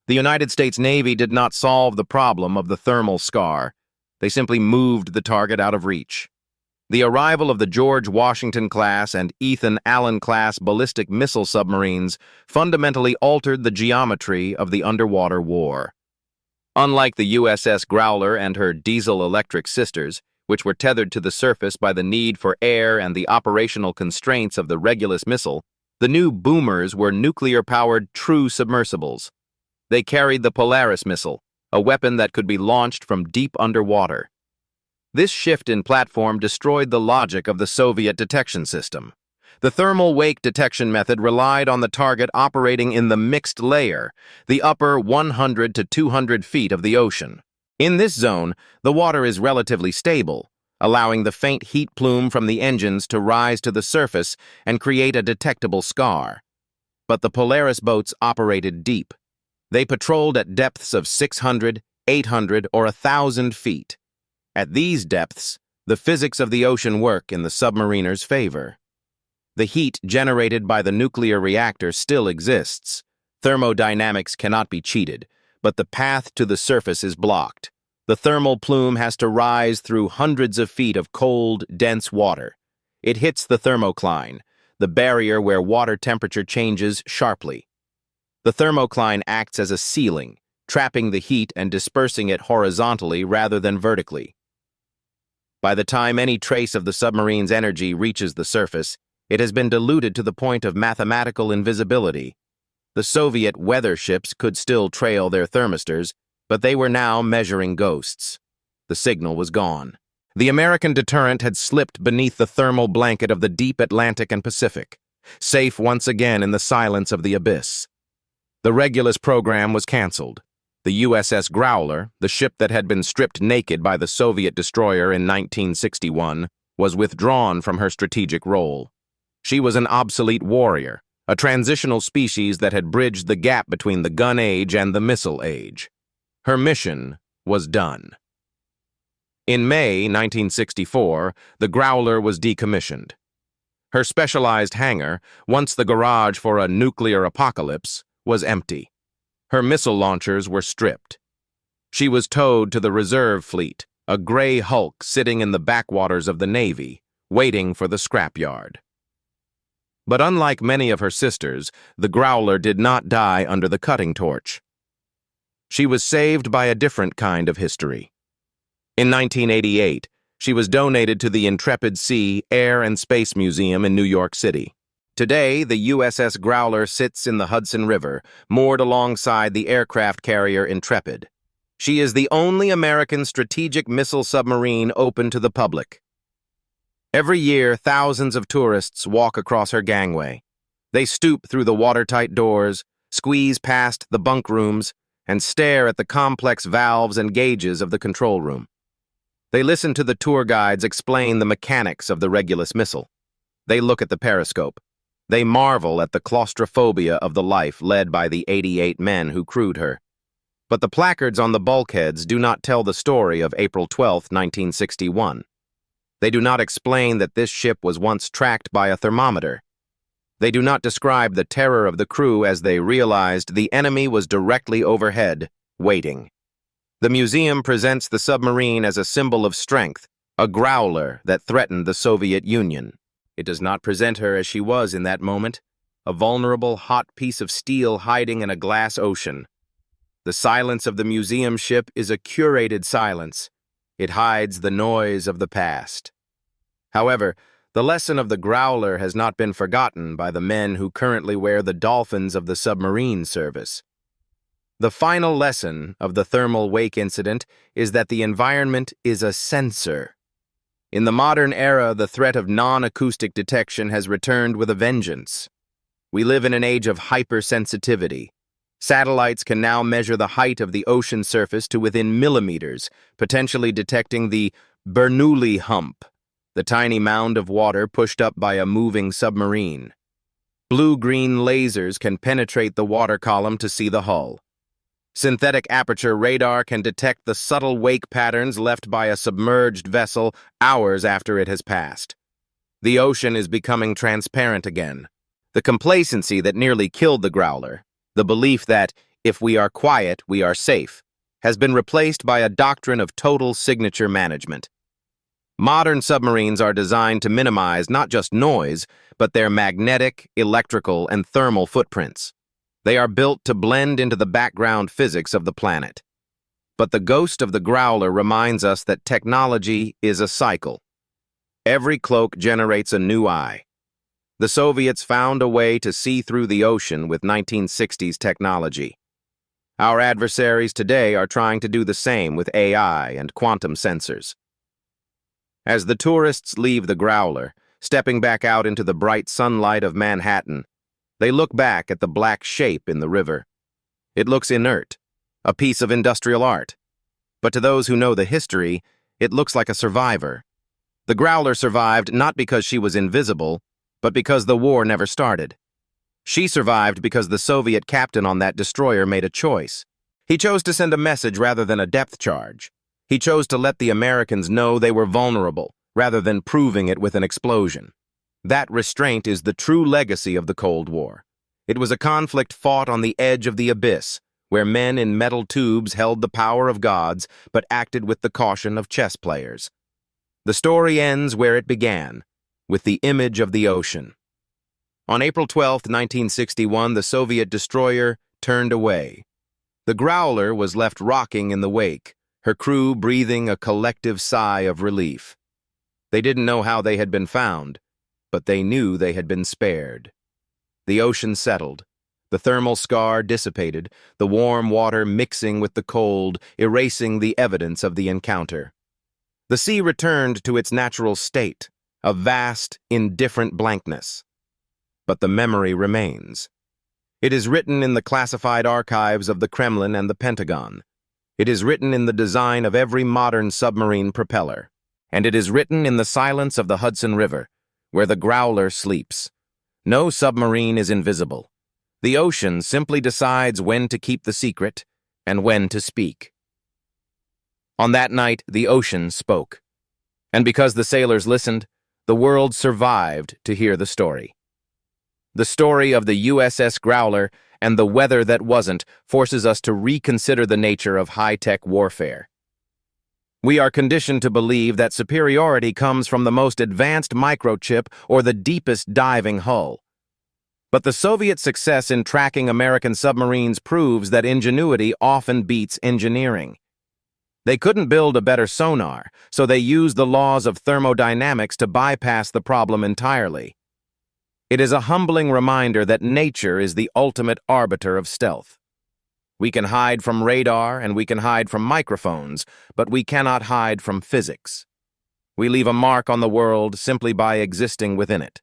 The United States Navy did not solve the problem of the thermal scar. They simply moved the target out of reach. The arrival of the George Washington-class and Ethan Allen-class ballistic missile submarines fundamentally altered the geometry of the underwater war. Unlike the USS Growler and her diesel-electric sisters, which were tethered to the surface by the need for air and the operational constraints of the Regulus missile, the new boomers were nuclear-powered true submersibles. They carried the Polaris missile, a weapon that could be launched from deep underwater. This shift in platform destroyed the logic of the Soviet detection system. The thermal wake detection method relied on the target operating in the mixed layer, the upper 100 to 200 feet of the ocean. In this zone, the water is relatively stable, allowing the faint heat plume from the engines to rise to the surface and create a detectable scar. But the Polaris boats operated deep. They patrolled at depths of 600, 800, or 1,000 feet. At these depths, the physics of the ocean work in the submariner's favor. The heat generated by the nuclear reactor still exists. Thermodynamics cannot be cheated, but the path to the surface is blocked. The thermal plume has to rise through hundreds of feet of cold, dense water. It hits the thermocline, the barrier where water temperature changes sharply. The thermocline acts as a ceiling, trapping the heat and dispersing it horizontally rather than vertically. By the time any trace of the submarine's energy reaches the surface, it has been diluted to the point of mathematical invisibility. The Soviet weather ships could still trail their thermistors, but they were now measuring ghosts. The signal was gone. The American deterrent had slipped beneath the thermal blanket of the deep Atlantic and Pacific, safe once again in the silence of the abyss. The Regulus program was canceled. The USS Growler, the ship that had been stripped naked by the Soviet destroyer in 1961, was withdrawn from her strategic role. She was an obsolete warrior, a transitional species that had bridged the gap between the gun age and the missile age. Her mission was done. In May 1964, the Growler was decommissioned. Her specialized hangar, once the garage for a nuclear apocalypse, was empty. Her missile launchers were stripped. She was towed to the reserve fleet, a gray hulk sitting in the backwaters of the Navy, waiting for the scrapyard. But unlike many of her sisters, the Growler did not die under the cutting torch. She was saved by a different kind of history. In 1988, she was donated to the Intrepid Sea Air and Space Museum in New York City. Today, the USS Growler sits in the Hudson River, moored alongside the aircraft carrier Intrepid. She is the only American strategic missile submarine open to the public. Every year, thousands of tourists walk across her gangway. They stoop through the watertight doors, squeeze past the bunk rooms, and stare at the complex valves and gauges of the control room. They listen to the tour guides explain the mechanics of the Regulus missile. They look at the periscope. They marvel at the claustrophobia of the life led by the 88 men who crewed her. But the placards on the bulkheads do not tell the story of April 12, 1961. They do not explain that this ship was once tracked by a thermometer. They do not describe the terror of the crew as they realized the enemy was directly overhead, waiting. The museum presents the submarine as a symbol of strength, a growler that threatened the Soviet Union. It does not present her as she was in that moment, a vulnerable, hot piece of steel hiding in a glass ocean. The silence of the museum ship is a curated silence. It hides the noise of the past. However, the lesson of the Growler has not been forgotten by the men who currently wear the dolphins of the submarine service. The final lesson of the thermal wake incident is that the environment is a sensor. In the modern era, the threat of non-acoustic detection has returned with a vengeance. We live in an age of hypersensitivity. Satellites can now measure the height of the ocean surface to within millimeters, potentially detecting the Bernoulli hump, the tiny mound of water pushed up by a moving submarine. Blue-green lasers can penetrate the water column to see the hull. Synthetic aperture radar can detect the subtle wake patterns left by a submerged vessel hours after it has passed. The ocean is becoming transparent again. The complacency that nearly killed the Growler, the belief that, if we are quiet, we are safe, has been replaced by a doctrine of total signature management. Modern submarines are designed to minimize not just noise, but their magnetic, electrical, and thermal footprints. They are built to blend into the background physics of the planet. But the ghost of the Growler reminds us that technology is a cycle. Every cloak generates a new eye. The Soviets found a way to see through the ocean with 1960s technology. Our adversaries today are trying to do the same with AI and quantum sensors. As the tourists leave the Growler, stepping back out into the bright sunlight of Manhattan, they look back at the black shape in the river. It looks inert, a piece of industrial art. But to those who know the history, it looks like a survivor. The Growler survived not because she was invisible, but because the war never started. She survived because the Soviet captain on that destroyer made a choice. He chose to send a message rather than a depth charge. He chose to let the Americans know they were vulnerable, rather than proving it with an explosion. That restraint is the true legacy of the Cold War. It was a conflict fought on the edge of the abyss, where men in metal tubes held the power of gods but acted with the caution of chess players. The story ends where it began, with the image of the ocean. On April 12, 1961, the Soviet destroyer turned away. The Growler was left rocking in the wake, her crew breathing a collective sigh of relief. They didn't know how they had been found, but they knew they had been spared. The ocean settled. The thermal scar dissipated, the warm water mixing with the cold, erasing the evidence of the encounter. The sea returned to its natural state, a vast, indifferent blankness. But the memory remains. It is written in the classified archives of the Kremlin and the Pentagon. It is written in the design of every modern submarine propeller. And it is written in the silence of the Hudson River, where the Growler sleeps. No submarine is invisible. The ocean simply decides when to keep the secret and when to speak. On that night, the ocean spoke. And because the sailors listened, the world survived to hear the story. The story of the USS Growler and the weather that wasn't forces us to reconsider the nature of high-tech warfare. We are conditioned to believe that superiority comes from the most advanced microchip or the deepest diving hull. But the Soviet success in tracking American submarines proves that ingenuity often beats engineering. They couldn't build a better sonar, so they used the laws of thermodynamics to bypass the problem entirely. It is a humbling reminder that nature is the ultimate arbiter of stealth. We can hide from radar and we can hide from microphones, but we cannot hide from physics. We leave a mark on the world simply by existing within it.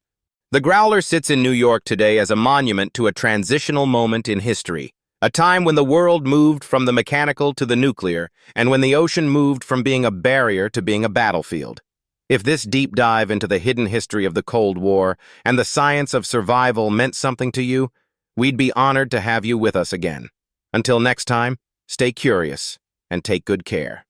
The Growler sits in New York today as a monument to a transitional moment in history, a time when the world moved from the mechanical to the nuclear, and when the ocean moved from being a barrier to being a battlefield. If this deep dive into the hidden history of the Cold War and the science of survival meant something to you, we'd be honored to have you with us again. Until next time, stay curious and take good care.